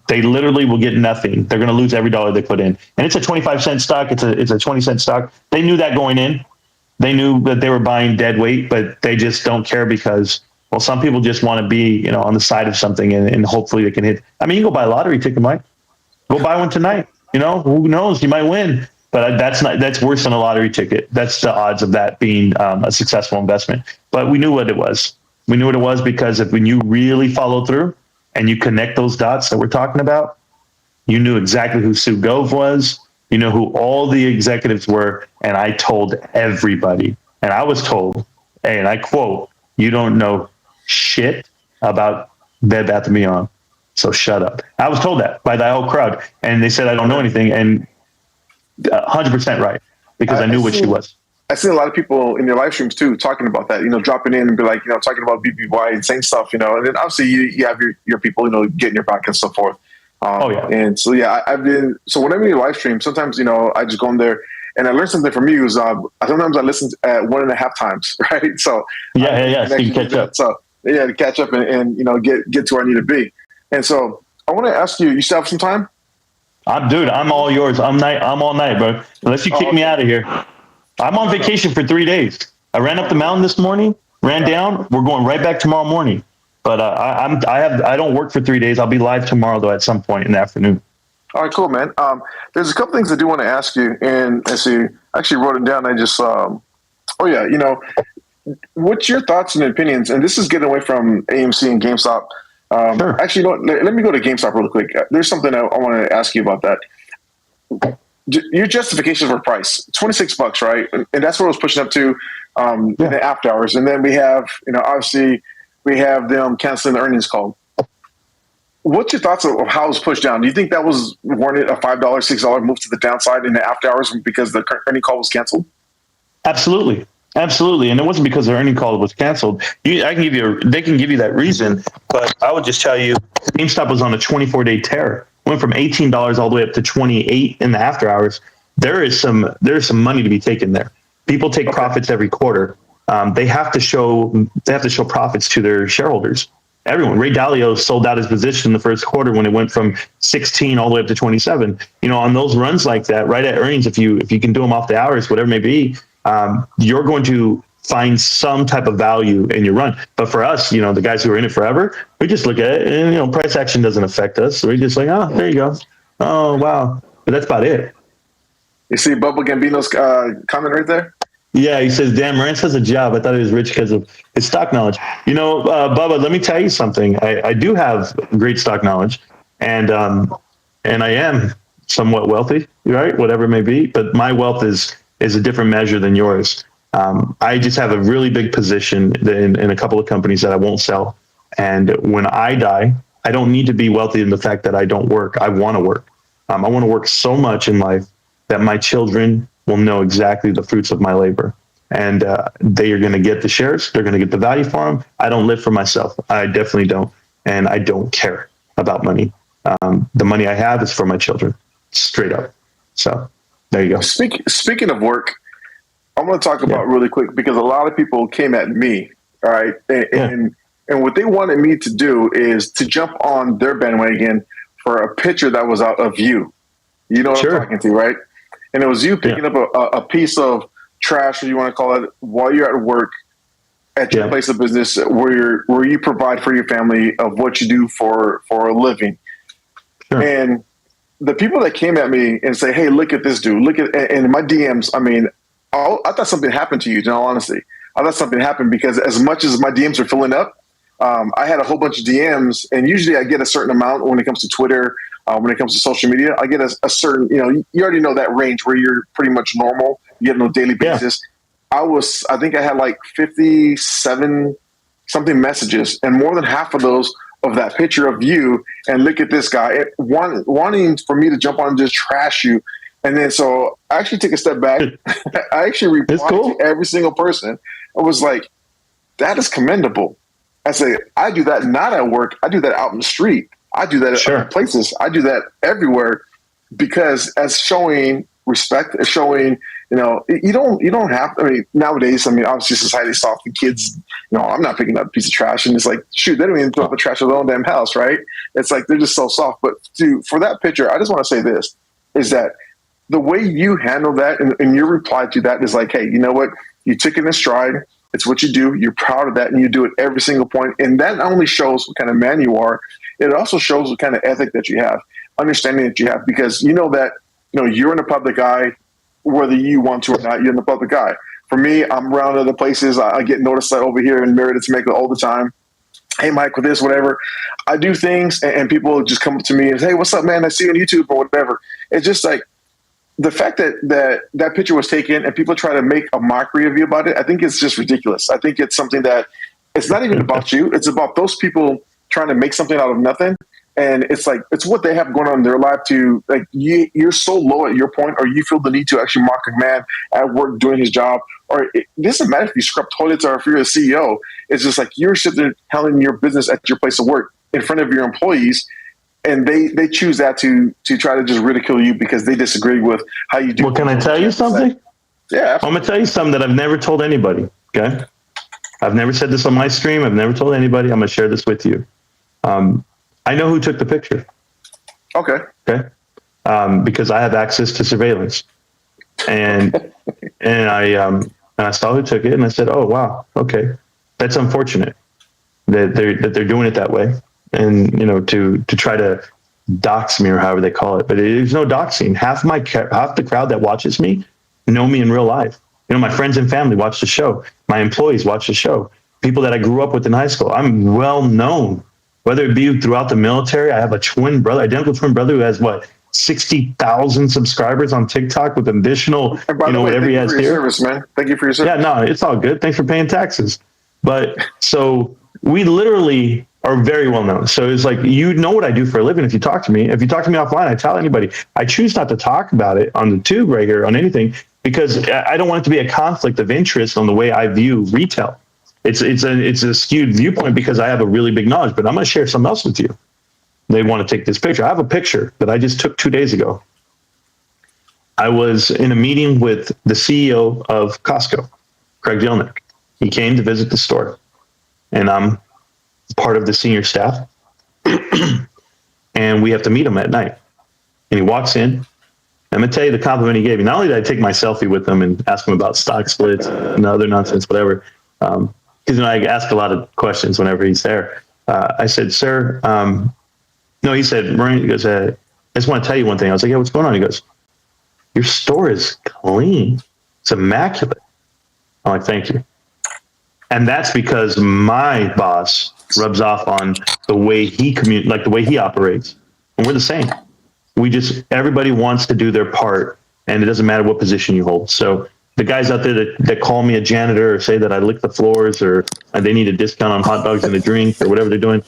They literally will get nothing. They're going to lose every dollar they put in. And it's a 25-cent stock. It's a 20-cent stock. They knew that going in. They knew that they were buying dead weight, but they just don't care because, well, some people just want to be, on the side of something and hopefully they can hit. I mean, you can go buy a lottery ticket, Mike. Go buy one tonight. Who knows? You might win. But that's worse than a lottery ticket. That's the odds of that being a successful investment. But we knew what it was. We knew what it was because when you really follow through and you connect those dots that we're talking about, you knew exactly who Sue Gove was. You know who all the executives were. And I told everybody. And I was told, and I quote, "You don't know shit about Bed Bath & Beyond. So shut up." I was told that by the whole crowd. And they said, I don't know anything. And 100% right, because I knew what she was. I see a lot of people in your live streams too talking about that, dropping in and be like, talking about BBBY and saying stuff, and then obviously you have your people, getting your back and so forth. And so, I've been, so whenever you live stream, sometimes, I just go in there and I learn something from you. Sometimes I listen at 1.5 times, right? So so you catch up. So to catch up and get to where I need to be. And so I want to ask you, you still have some time? I'm all yours. I'm all night, bro. Unless you kick me out of here. I'm on vacation for 3 days. I ran up the mountain this morning, ran down. We're going right back tomorrow morning. But I don't work for 3 days. I'll be live tomorrow though at some point in the afternoon. All right, cool, man. There's a couple things I do want to ask you, and I see. I actually wrote it down. I just what's your thoughts and opinions? And this is getting away from AMC and GameStop. Sure. Actually, let me go to GameStop real quick. There's something I want to ask you about that. Your justification for price, $26, right? And that's what it was pushing up to in the after hours. And then we have, obviously we have them canceling the earnings call. What's your thoughts of how it was pushed down? Do you think that was warranted a $5, $6 move to the downside in the after hours because the earning call was canceled? Absolutely. Absolutely. And it wasn't because the earning call was canceled. They can give you that reason, but I would just tell you, GameStop was on a 24-day tear. Went from $18 all the way up to $28 in the after hours. There's some money to be taken there. People take profits every quarter. They have to show profits to their shareholders. Everyone. Ray Dalio sold out his position in the first quarter when it went from 16 all the way up to 27. On those runs like that, right at earnings, if you can do them off the hours, whatever it may be, you're going to find some type of value in your run. But for us, the guys who are in it forever, we just look at it and, price action doesn't affect us. So we're just like, oh, there you go. Oh, wow. But that's about it. You see Bubba Gambino's comment right there? Yeah, he says, damn, Rance has a job. I thought he was rich because of his stock knowledge. Bubba, let me tell you something. I do have great stock knowledge, and I am somewhat wealthy, right? Whatever it may be. But my wealth is a different measure than yours. I just have a really big position in a couple of companies that I won't sell. And when I die, I don't need to be wealthy in the fact that I don't work. I want to work. I want to work so much in life that my children will know exactly the fruits of my labor. And they are going to get the shares. They're going to get the value for them. I don't live for myself. I definitely don't. And I don't care about money. The money I have is for my children, straight up. So there you go. Speaking of work, I want to talk about really quick, because a lot of people came at me, all right? And what they wanted me to do is to jump on their bandwagon for a picture that was out of you. You know what I'm talking to, right? And it was you picking up a piece of trash, or you want to call it, while you're at work at your place of business, where you provide for your family of what you do for a living. Sure. And the people that came at me and say, "Hey, look at this dude. Look at," and my DMs. I mean, I thought something happened to you. In all honesty, I thought something happened because as much as my DMs are filling up, I had a whole bunch of DMs, and usually I get a certain amount when it comes to Twitter. When it comes to social media, I get a certain, you already know that range where you're pretty much normal. You get on a daily basis. Yeah. I think I had like 57 something messages, and more than half of those of that picture of you, and look at this guy wanting for me to jump on and just trash you. And then so I actually took a step back. I actually replied to every single person. I was like, that is commendable. I say, I do that not at work. I do that out in the street. I do that at other places. I do that everywhere because as showing respect, as showing, you don't have, I mean, nowadays, I mean, obviously society's soft and kids, I'm not picking up a piece of trash and it's like, shoot, they don't even throw up the trash in their own damn house, right? It's like, they're just so soft. But for that picture, I just want to say this, is that the way you handle that and your reply to that is like, hey, you know what? You took it in stride. It's what you do. You're proud of that and you do it every single point. And that not only shows what kind of man you are, it also shows what kind of ethic that you have, understanding that you have, because you know that, you're in the public eye, whether you want to or not, you're in the public eye. For me, I'm around other places. I get noticed over here in Merida, Jamaica all the time. Hey, Mike, with this, whatever. I do things and people just come up to me and say, hey, what's up, man? I see you on YouTube or whatever. It's just like the fact that picture was taken and people try to make a mockery of you about it. I think it's just ridiculous. I think it's something that it's not even about you. It's about those people trying to make something out of nothing. And it's like, it's what they have going on in their life to, like, you're so low at your point, or you feel the need to actually mock a man at work doing his job. Or it doesn't matter if you scrub toilets or if you're a CEO. It's just like you're sitting there handling your business at your place of work in front of your employees. And they choose that to try to just ridicule you because they disagree with how you do. Well, can I tell you something? Yeah. I'm going to tell you something that I've never told anybody. Okay. I've never said this on my stream. I've never told anybody. I'm going to share this with you. I know who took the picture. Okay. Okay. Because I have access to surveillance, and I saw who took it, and I said, "Oh wow, okay, that's unfortunate that they're doing it that way, and to try to dox me or however they call it. But there's no doxing. Half the crowd that watches me know me in real life. My friends and family watch the show. My employees watch the show. People that I grew up with in high school. I'm well known. Whether it be throughout the military, I have a identical twin brother who has 60,000 subscribers on TikTok with additional, whatever he has here. Service, man. Thank you for your service. Yeah, no, it's all good. Thanks for paying taxes. But so we literally are very well known. So it's like, what I do for a living. If you talk to me offline, I tell anybody. I choose not to talk about it on the tube right here on anything because I don't want it to be a conflict of interest on the way I view retail. It's a skewed viewpoint because I have a really big knowledge, but I'm going to share something else with you. They want to take this picture. I have a picture that I just took 2 days ago. I was in a meeting with the CEO of Costco, Craig Jelnick. He came to visit the store, and I'm part of the senior staff. And we have to meet him at night. And he walks in. I'm going to tell you the compliment he gave me. Not only did I take my selfie with him and ask him about stock splits and other nonsense, whatever, because I ask a lot of questions whenever he's there. I said, sir, no, he said, Maureen, he goes, I just want to tell you one thing. I was like, yeah, what's going on? He goes, your store is clean. It's immaculate. I'm like, thank you. And that's because my boss rubs off on the way he the way he operates. And we're the same. Everybody wants to do their part, and it doesn't matter what position you hold. So the guys out there that call me a janitor or say that I lick the floors or they need a discount on hot dogs and a drink or whatever they're doing,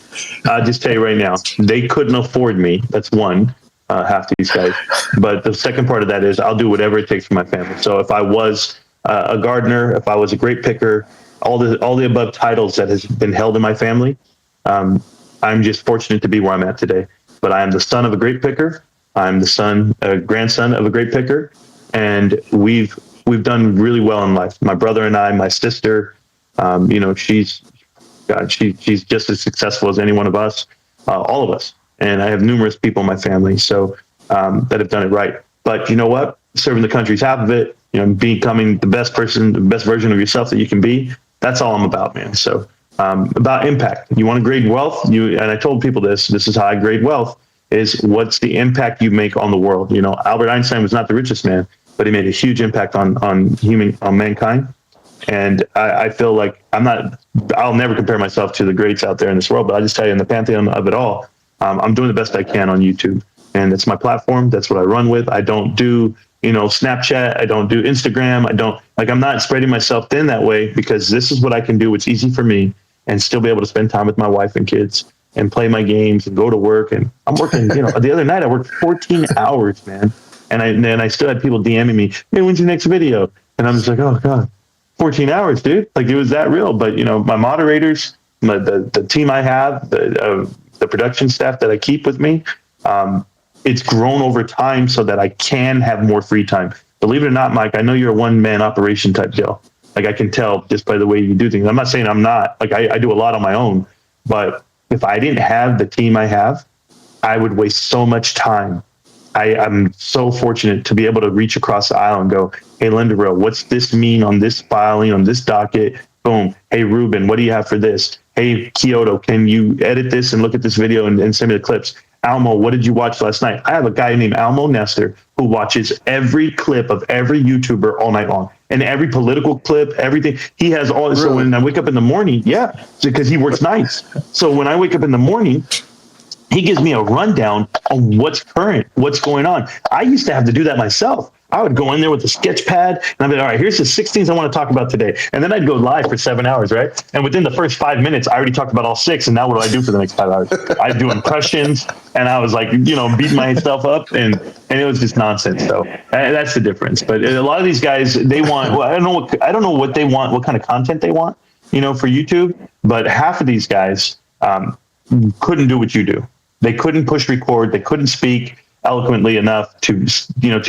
I'll just tell you right now, they couldn't afford me. That's one, half these guys. But the second part of that is I'll do whatever it takes for my family. So if I was a gardener, if I was a grape picker, all the above titles that has been held in my family, I'm just fortunate to be where I'm at today. But I am the son of a grape picker. I'm the grandson of a grape picker, and we've done really well in life. My brother and I, my sister, she's just as successful as any one of us, all of us. And I have numerous people in my family, so that have done it right. But you know what? Serving the country's half of it. Becoming the best person, the best version of yourself that you can be. That's all I'm about, man. So about impact. You want to grade wealth? And I told people this is how I grade wealth. is what's the impact you make on the world. You know, Albert Einstein was not the richest man, but he made a huge impact on mankind. And I feel like I'll never compare myself to the greats out there in this world, but I just tell you, in the pantheon of it all, I'm doing the best I can on YouTube, and it's my platform. That's what I run with. I don't do, Snapchat. I don't do Instagram. I'm not spreading myself thin that way, because this is what I can do. It's easy for me, and still be able to spend time with my wife and kids and play my games and go to work. And I'm working, the other night I worked 14 hours, man. And I still had people DMing me, hey, when's your next video? And I'm just like, oh God, 14 hours, dude. Like, it was that real. But, my moderators, the team I have, the production staff that I keep with me, it's grown over time so that I can have more free time. Believe it or not, Mike, I know you're a one-man operation type deal. Like, I can tell just by the way you do things. I'm not saying I'm not. Like, I do a lot on my own. But if I didn't have the team I have, I would waste so much time. I'm so fortunate to be able to reach across the aisle and go, hey, Linda, what's this mean on this filing, on this docket? Boom. Hey, Ruben, what do you have for this? Hey, Kyoto, can you edit this and look at this video and send me the clips? Almo, what did you watch last night? I have a guy named Almo Nestor who watches every clip of every YouTuber all night long, and every political clip, everything. He has all. Really? So when I wake up in the morning, because he works nights. So when I wake up in the morning, he gives me a rundown on what's current, what's going on. I used to have to do that myself. I would go in there with a sketch pad and I'd be like, all right, here's the 6 things I want to talk about today. And then I'd go live for 7 hours, right? And within the first 5 minutes, I already talked about all 6. And now what do I do for the next 5 hours? I do impressions, and I was like, beating myself up, and it was just nonsense. So that's the difference. But a lot of these guys, they want, I don't know what they want, what kind of content they want, for YouTube. But half of these guys couldn't do what you do. They couldn't push record. They couldn't speak eloquently enough to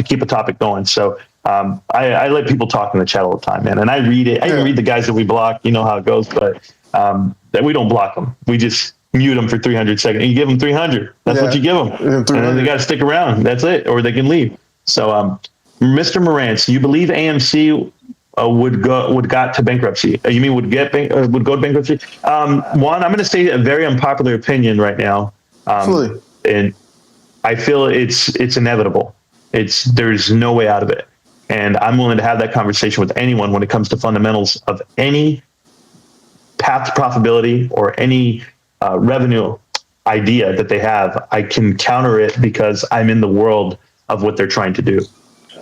keep a topic going. So I let people talk in the chat all the time, man. And I read it. I even read the guys that we block. You know how it goes, but that we don't block them. We just mute them for 300 seconds. And you give them 300. That's what you give them. And then they got to stick around. That's it. Or they can leave. So Mr. Morantz, you believe AMC would got to bankruptcy? You mean would go to bankruptcy? One, I'm going to say a very unpopular opinion right now. And I feel it's inevitable. There's no way out of it. And I'm willing to have that conversation with anyone when it comes to fundamentals of any path to profitability or any revenue idea that they have. I can counter it because I'm in the world of what they're trying to do.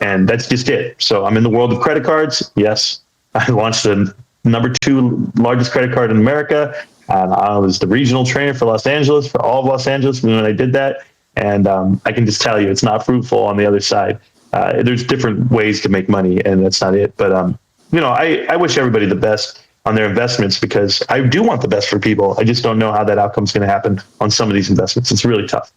And that's just it. So I'm in the world of credit cards. Yes, I launched the number 2 largest credit card in America. I was the regional trainer for Los Angeles, for all of Los Angeles when I did that. And I can just tell you, it's not fruitful on the other side. There's different ways to make money, and that's not it. But, I wish everybody the best on their investments, because I do want the best for people. I just don't know how that outcome is going to happen on some of these investments. It's really tough.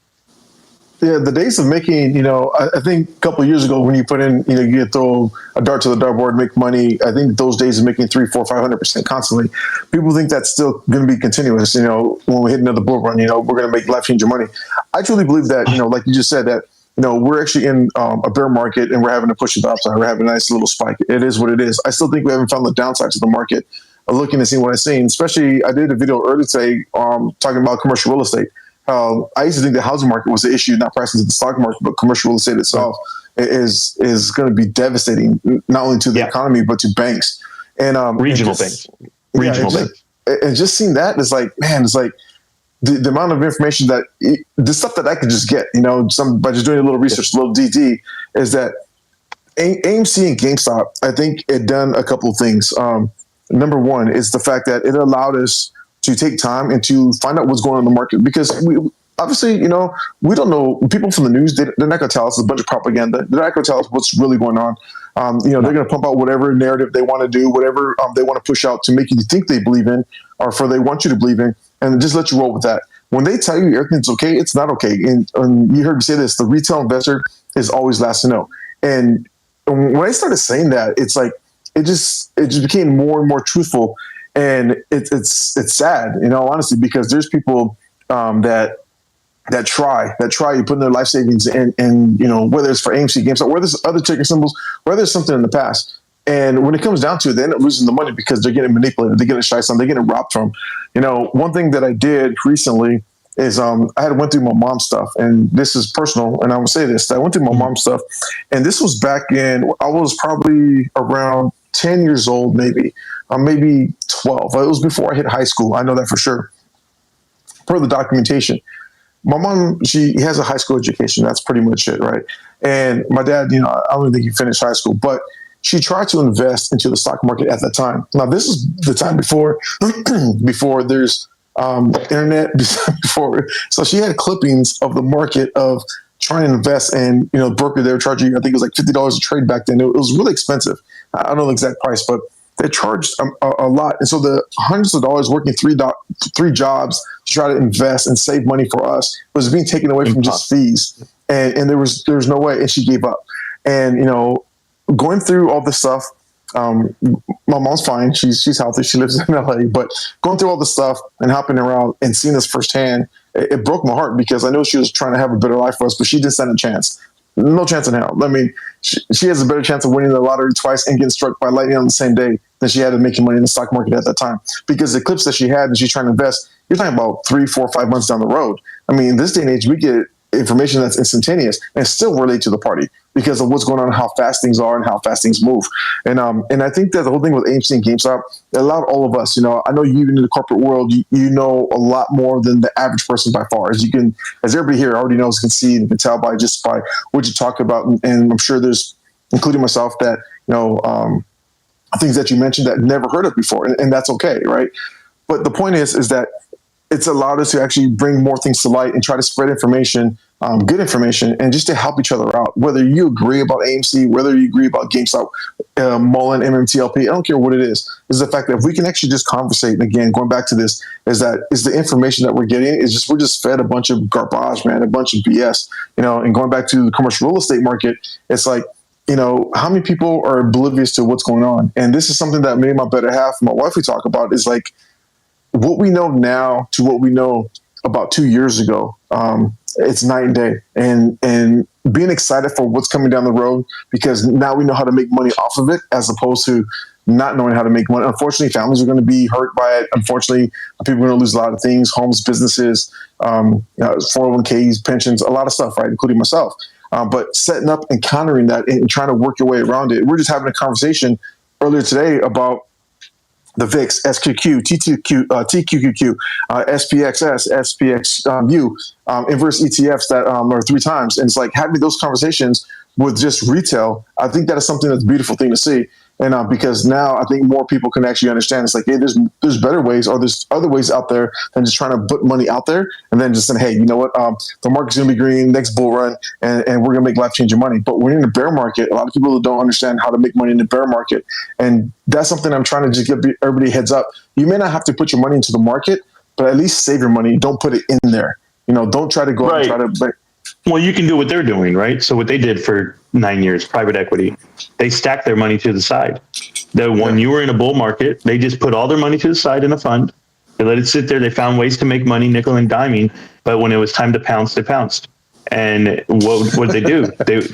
Yeah, the days of making, I think a couple of years ago when you put in, you could throw a dart to the dartboard, make money. I think those days of making 300%, 400%, 500% constantly, people think that's still going to be continuous. When we hit another bull run, we're going to make life-changing money. I truly believe that, like you just said, that we're actually in a bear market and we're having to push the upside. We're having a nice little spike. It is what it is. I still think we haven't found the downside to the market. Looking to see what I've seen, especially I did a video earlier today talking about commercial real estate. I used to think the housing market was the issue, not prices of the stock market, but commercial real estate itself is going to be devastating, not only to the economy, but to banks and regional banks. And just seeing that is like, man, it's like the amount of information that the stuff that I could just get, by just doing a little research, a little DD, is that AMC and GameStop, I think it done a couple of things. Number one is the fact that it allowed us to take time and to find out what's going on in the market, because we obviously, we don't know. People from the news, they're not going to tell us a bunch of propaganda. They're not going to tell us what's really going on. They're going to pump out whatever narrative they want to do, whatever they want to push out to make you think they believe in, or for they want you to believe in, and just let you roll with that. When they tell you everything's okay, it's not okay. And you heard me say this: the retail investor is always last to know. And when I started saying that, it's like it just became more and more truthful. And it's sad, honestly, because there's people that try, you put in their life savings and whether it's for AMC, GameStop, whether it's other ticker symbols, whether it's something in the past. And when it comes down to it, they end up losing the money because they're getting manipulated, they're getting shied on, they're getting robbed from. One thing that I did recently is I had went through my mom's stuff, and this is personal, and I will say this: I went through my mom's stuff, and this was back in I was probably around 10 years old, maybe 12. It was before I hit high school. I know that for sure. Per the documentation, my mom, she has a high school education. That's pretty much it, right? And my dad, I don't think he finished high school, but she tried to invest into the stock market at that time. Now, this is the time before before there's internet, before. So she had clippings of the market of trying to invest, and broker, they were charging, I think it was like $50 a trade back then. It was really expensive. I don't know the exact price, but they charged a lot. And so the hundreds of dollars working three jobs to try to invest and save money for us was being taken away from just fees. And there was no way. And she gave up. And, going through all this stuff, my mom's fine. She's healthy. She lives in LA, but going through all this stuff and hopping around and seeing this firsthand, it broke my heart, because I know she was trying to have a better life for us, but she didn't stand a chance. No chance in hell. I mean, she has a better chance of winning the lottery twice and getting struck by lightning on the same day than she had of making money in the stock market at that time. Because the clips that she had and she's trying to invest, you're talking about 3, 4, 5 months down the road. I mean, this day and age, we get information that's instantaneous and still relate to the party because of what's going on, how fast things are and how fast things move. And I think that the whole thing with AMC and GameStop, it allowed all of us, I know you, even in the corporate world, you know a lot more than the average person by far. As everybody here already knows, can see and can tell by what you talk about. And I'm sure there's, including myself, that, things that you mentioned that never heard of before. And that's okay, right? But the point is that it's allowed us to actually bring more things to light and try to spread information, good information, and just to help each other out. Whether you agree about AMC, whether you agree about GameStop, Mullen, MMTLP, I don't care what it is the fact that if we can actually just conversate, and again, going back to this, is the information that we're getting we're just fed a bunch of garbage, man, a bunch of BS, and going back to the commercial real estate market, it's like, how many people are oblivious to what's going on? And this is something that me and my better half, my wife, we talk about, is like, what we know now to what we know about 2 years ago, it's night and day. And being excited for what's coming down the road, because now we know how to make money off of it, as opposed to not knowing how to make money. Unfortunately, families are going to be hurt by it. Unfortunately, people are going to lose a lot of things: homes, businesses, 401ks, pensions, a lot of stuff, right, including myself. But setting up and countering that and trying to work your way around it. We're just having a conversation earlier today about the VIX, SQQ, TQQQ, SPXS, SPXU, inverse ETFs that are 3 times. And it's like having those conversations with just retail. I think that is something that's a beautiful thing to see. And because now I think more people can actually understand. It's like, hey, there's better ways, or there's other ways out there than just trying to put money out there and then just saying, hey, you know what, the market's going to be green, next bull run, and we're going to make life-changing money. But when you're in a bear market, a lot of people don't understand how to make money in the bear market. And that's something I'm trying to just give everybody heads up. You may not have to put your money into the market, but at least save your money. Don't put it in there. Don't try to go out and try to... Well, you can do what they're doing, right? So what they did for 9 years, private equity, they stacked their money to the side. When you were in a bull market, they just put all their money to the side in a fund. They let it sit there. They found ways to make money, nickel and diming. But when it was time to pounce, they pounced. And what did they do?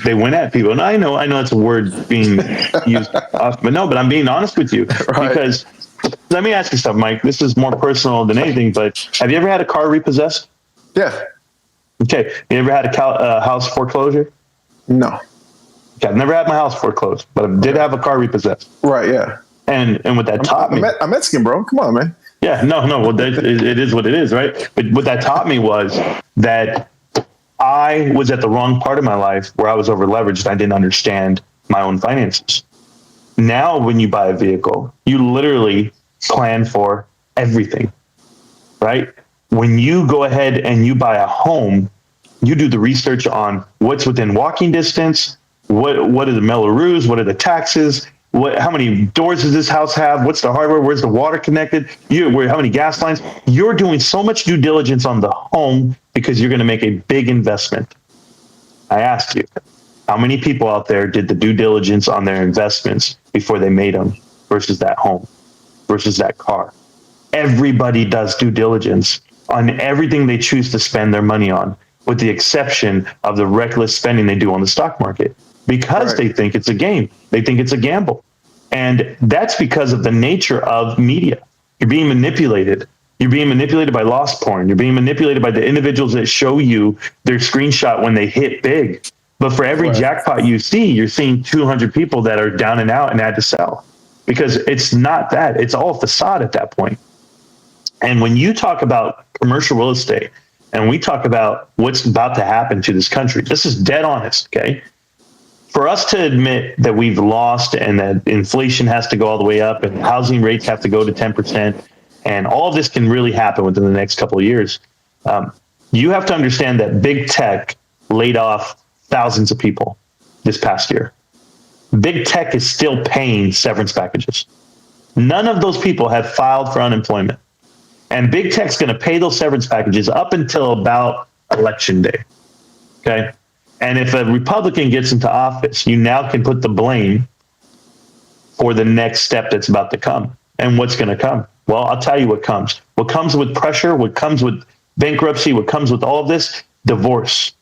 They went at people. And I know it's a word being used off, but I'm being honest with you. Right. Because let me ask you something, Mike. This is more personal than anything, but have you ever had a car repossessed? Yeah. Okay. You ever had a house foreclosure? No. Okay, I've never had my house foreclosed, but I did have a car repossessed. Right, yeah. And what that taught me... I'm Mexican, bro. Come on, man. Yeah, no. Well, it is what it is, right? But what that taught me was that I was at the wrong part of my life where I was over leveraged. I didn't understand my own finances. Now, when you buy a vehicle, you literally plan for everything, right? When you go ahead and you buy a home, you do the research on what's within walking distance, what are the Melloroos, what are the taxes, how many doors does this house have, what's the hardware, where's the water connected, how many gas lines. You're doing so much due diligence on the home because you're going to make a big investment. I ask you, how many people out there did the due diligence on their investments before they made them versus that home, versus that car? Everybody does due diligence on everything they choose to spend their money on, with the exception of the reckless spending they do on the stock market, because they think it's a game. They think it's a gamble. And that's because of the nature of media. You're being manipulated. You're being manipulated by loss porn. You're being manipulated by the individuals that show you their screenshot when they hit big. But for every jackpot you see, you're seeing 200 people that are down and out and had to sell, because it's not that. It's all facade at that point. And when you talk about commercial real estate and we talk about what's about to happen to this country, this is dead honest, okay? For us to admit that we've lost and that inflation has to go all the way up and housing rates have to go to 10%, and all of this can really happen within the next couple of years, you have to understand that big tech laid off thousands of people this past year. Big tech is still paying severance packages. None of those people have filed for unemployment. And big tech's going to pay those severance packages up until about election day. Okay. And if a Republican gets into office, you now can put the blame for the next step that's about to come. And what's going to come? Well, I'll tell you what comes. What comes with pressure, what comes with bankruptcy, what comes with all of this? Divorce.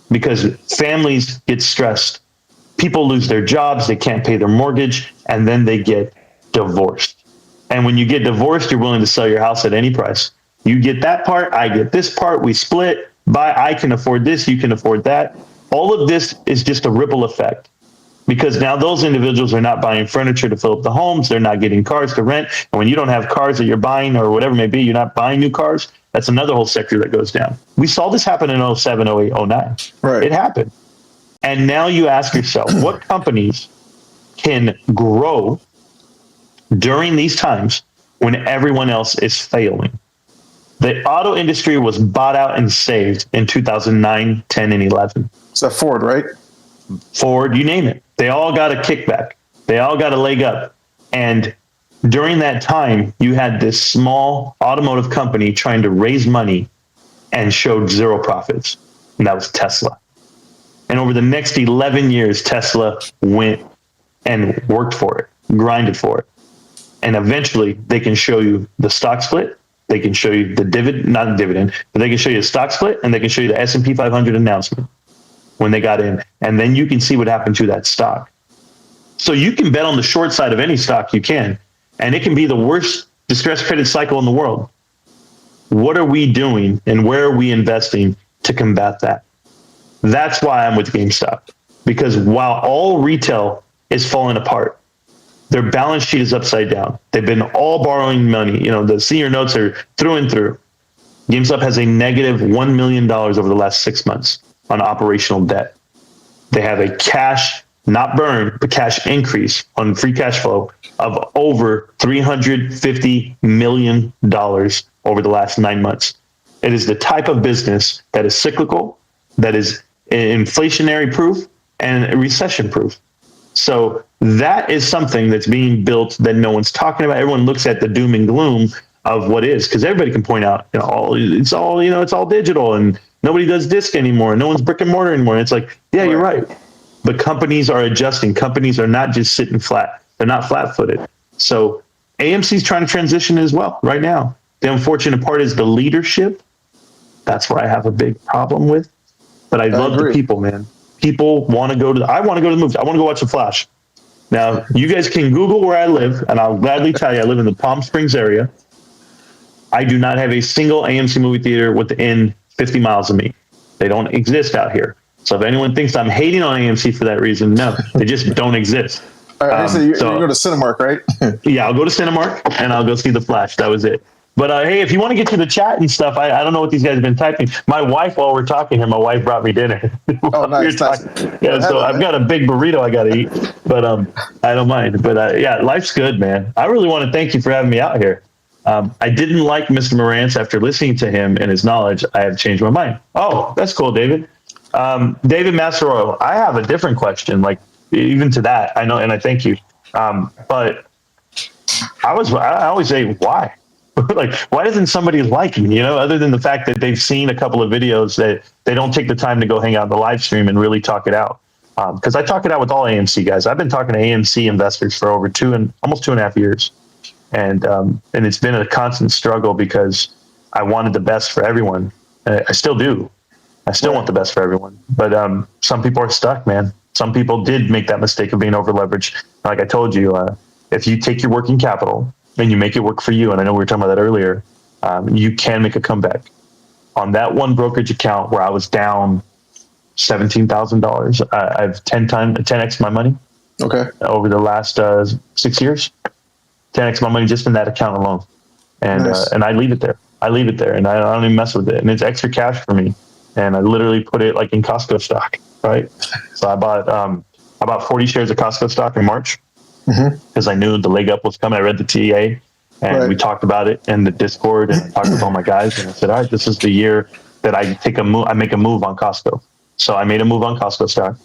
Because families get stressed. People lose their jobs, they can't pay their mortgage, and then they get divorced. And when you get divorced, you're willing to sell your house at any price. You get that part, I get this part, we split, I can afford this, you can afford that. All of this is just a ripple effect, because now those individuals are not buying furniture to fill up the homes, they're not getting cars to rent. And when you don't have cars that you're buying or whatever it may be, you're not buying new cars, that's another whole sector that goes down. We saw this happen in 07, 08, 09. Right. It happened. And now you ask yourself, what companies can grow during these times when everyone else is failing? The auto industry was bought out and saved in 2009, 10, and 11. Is that Ford, right? Ford, you name it. They all got a kickback. They all got a leg up. And during that time, you had this small automotive company trying to raise money and showed zero profits. And that was Tesla. And over the next 11 years, Tesla went and worked for it, grinded for it. And eventually they can show you the stock split. They can show you the not dividend, but they can show you the stock split, and they can show you the S&P 500 announcement when they got in. And then you can see what happened to that stock. So you can bet on the short side of any stock you can, and it can be the worst distressed credit cycle in the world. What are we doing and where are we investing to combat that? That's why I'm with GameStop, because while all retail is falling apart, their balance sheet is upside down. They've been all borrowing money. You know, the senior notes are through and through. GameStop has a negative $1 million over the last 6 months on operational debt. They have a cash, not burn, but cash increase on free cash flow of over $350 million over the last 9 months. It is the type of business that is cyclical, that is inflationary proof and recession proof. So that is something that's being built that no one's talking about. Everyone looks at the doom and gloom of what is, because everybody can point out, it's all digital and nobody does disc anymore. No one's brick and mortar anymore. And it's like, yeah, you're right. But companies are adjusting. Companies are not just sitting flat. They're not flat footed. So AMC's trying to transition as well right now. The unfortunate part is the leadership. That's where I have a big problem with. But I love the people, man. People want to go to I want to go to the movies. I want to go watch The Flash. Now, you guys can Google where I live, and I'll gladly tell you I live in the Palm Springs area. I do not have a single AMC movie theater within 50 miles of me. They don't exist out here. So if anyone thinks I'm hating on AMC for that reason, no, they just don't exist. All right, so you go to Cinemark, right? Yeah, I'll go to Cinemark, and I'll go see The Flash. That was it. But hey, if you want to get to the chat and stuff, I don't know what these guys have been typing. My wife, while we're talking here, my wife brought me dinner. Oh, nice. Yeah, so I've got a big burrito I got to eat, but I don't mind. But yeah, life's good, man. I really want to thank you for having me out here. I didn't like Mr. Morantz. After listening to him and his knowledge, I have changed my mind. Oh, that's cool, David. David Massaroyo, I have a different question, like even to that. I know, and I thank you. But I always say, why? Like, why doesn't somebody like me, other than the fact that they've seen a couple of videos that they don't take the time to go hang out in the live stream and really talk it out. Because I talk it out with all AMC guys. I've been talking to AMC investors for over almost 2.5 years. And it's been a constant struggle because I wanted the best for everyone. I still do. I still want the best for everyone. But some people are stuck, man. Some people did make that mistake of being over leveraged. Like I told you, if you take your working capital and you make it work for you, and I know we were talking about that earlier, you can make a comeback. On that one brokerage account where I was down $17,000, I've 10x my money. Okay. Over the last 6 years, 10x my money just in that account alone, and Nice. And I leave it there. And I don't even mess with it, and it's extra cash for me. And I literally put it like in Costco stock, right? So I bought 40 shares of Costco stock in March because I knew the leg up was coming. I read the TA, and we talked about it in the Discord, and I talked with all my guys, and I said, all right, this is the year that I take a move. I make a move on Costco. So I made a move on Costco stock,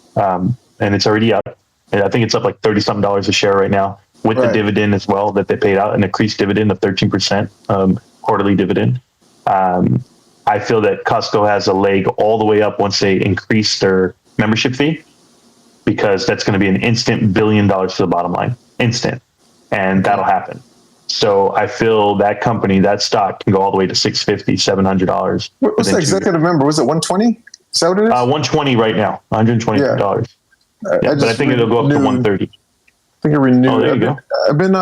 and it's already up. And I think it's up like $30-something a share right now, with the dividend as well that they paid out, an increased dividend of 13%, quarterly dividend. I feel that Costco has a leg all the way up once they increase their membership fee, because that's going to be an instant $1 billion to the bottom line, instant, and that'll happen. So I feel that company, that stock, can go all the way to $650, $700. What's the executive member? Was it 120? Is that what it is? 120 right now, $120. Yeah, but I think it'll go up to 130. I think it renewed. Oh, there you go. I've been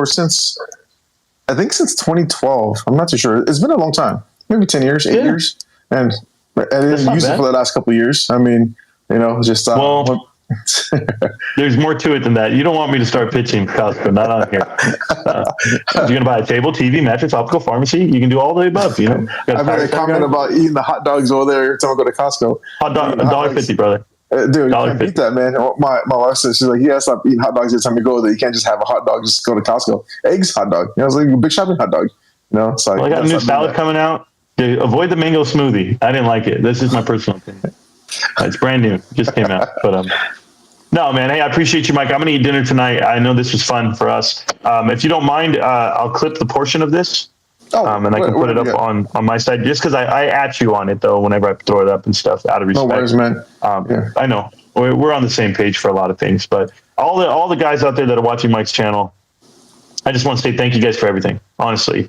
since 2012. I'm not too sure. It's been a long time, maybe 10 years, 8 years, and I didn't use it for the last couple of years. I mean, just there's more to it than that. You don't want me to start pitching Costco, not on here. You're going to buy a table, TV, mattress, optical, pharmacy. You can do all the above. I made a comment about eating the hot dogs over there every time I go to Costco. Hot dog, $1.50, brother. Dude, you can't beat that, man. My wife says, she's like, yeah, stop eating hot dogs every time you go there. You can't just have a hot dog, just go to Costco. Eggs, hot dog. It's like a big shopping hot dog. It's like, I got a new salad coming out. Avoid the mango smoothie. I didn't like it. This is my personal opinion. It's brand new. Just came out. But no, man. Hey, I appreciate you, Mike. I'm going to eat dinner tonight. I know this was fun for us. If you don't mind, I'll clip the portion of this. And I can put it up on my side, just because I at you on it, though, whenever I throw it up and stuff, out of respect. No worries, man. I know we're on the same page for a lot of things, but all the guys out there that are watching Mike's channel, I just want to say thank you guys for everything. Honestly,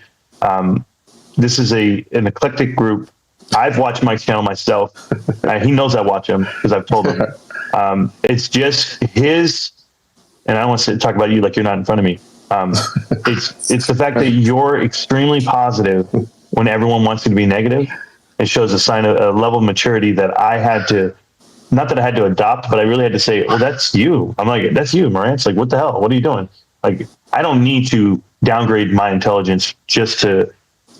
this is an eclectic group. I've watched Mike's channel myself. He knows I watch him because I've told him. It's just his, and I don't want to talk about you like you're not in front of me. It's the fact that you're extremely positive when everyone wants you to be negative. It shows a sign of a level of maturity that I had to, not that I had to adopt, but I really had to say, well, that's you. I'm like, that's you, Moran. It's like, what the hell? What are you doing? Like, I don't need to downgrade my intelligence just to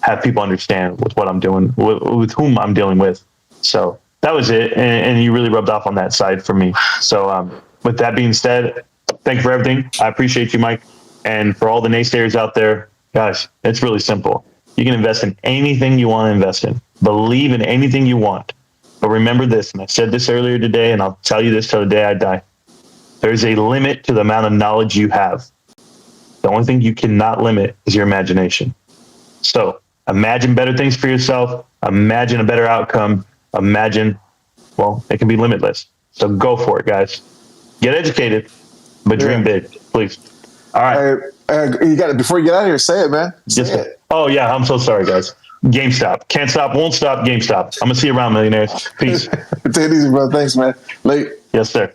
have people understand with what I'm doing, with whom I'm dealing with. So that was it. And you really rubbed off on that side for me. So with that being said, thank you for everything. I appreciate you, Mike. And for all the naysayers out there, guys, it's really simple. You can invest in anything you want to invest in. Believe in anything you want. But remember this, and I said this earlier today, and I'll tell you this till the day I die. There's a limit to the amount of knowledge you have. The only thing you cannot limit is your imagination. So imagine better things for yourself. Imagine a better outcome. Imagine, well, it can be limitless. So go for it, guys. Get educated, but dream big, please. All right. You got it. Before you get out of here, say it, man. Say it. Oh, yeah. I'm so sorry, guys. GameStop. Can't stop, won't stop, GameStop. I'm going to see you around, millionaires. Peace. Take it easy, bro. Thanks, man. Late. Yes, sir.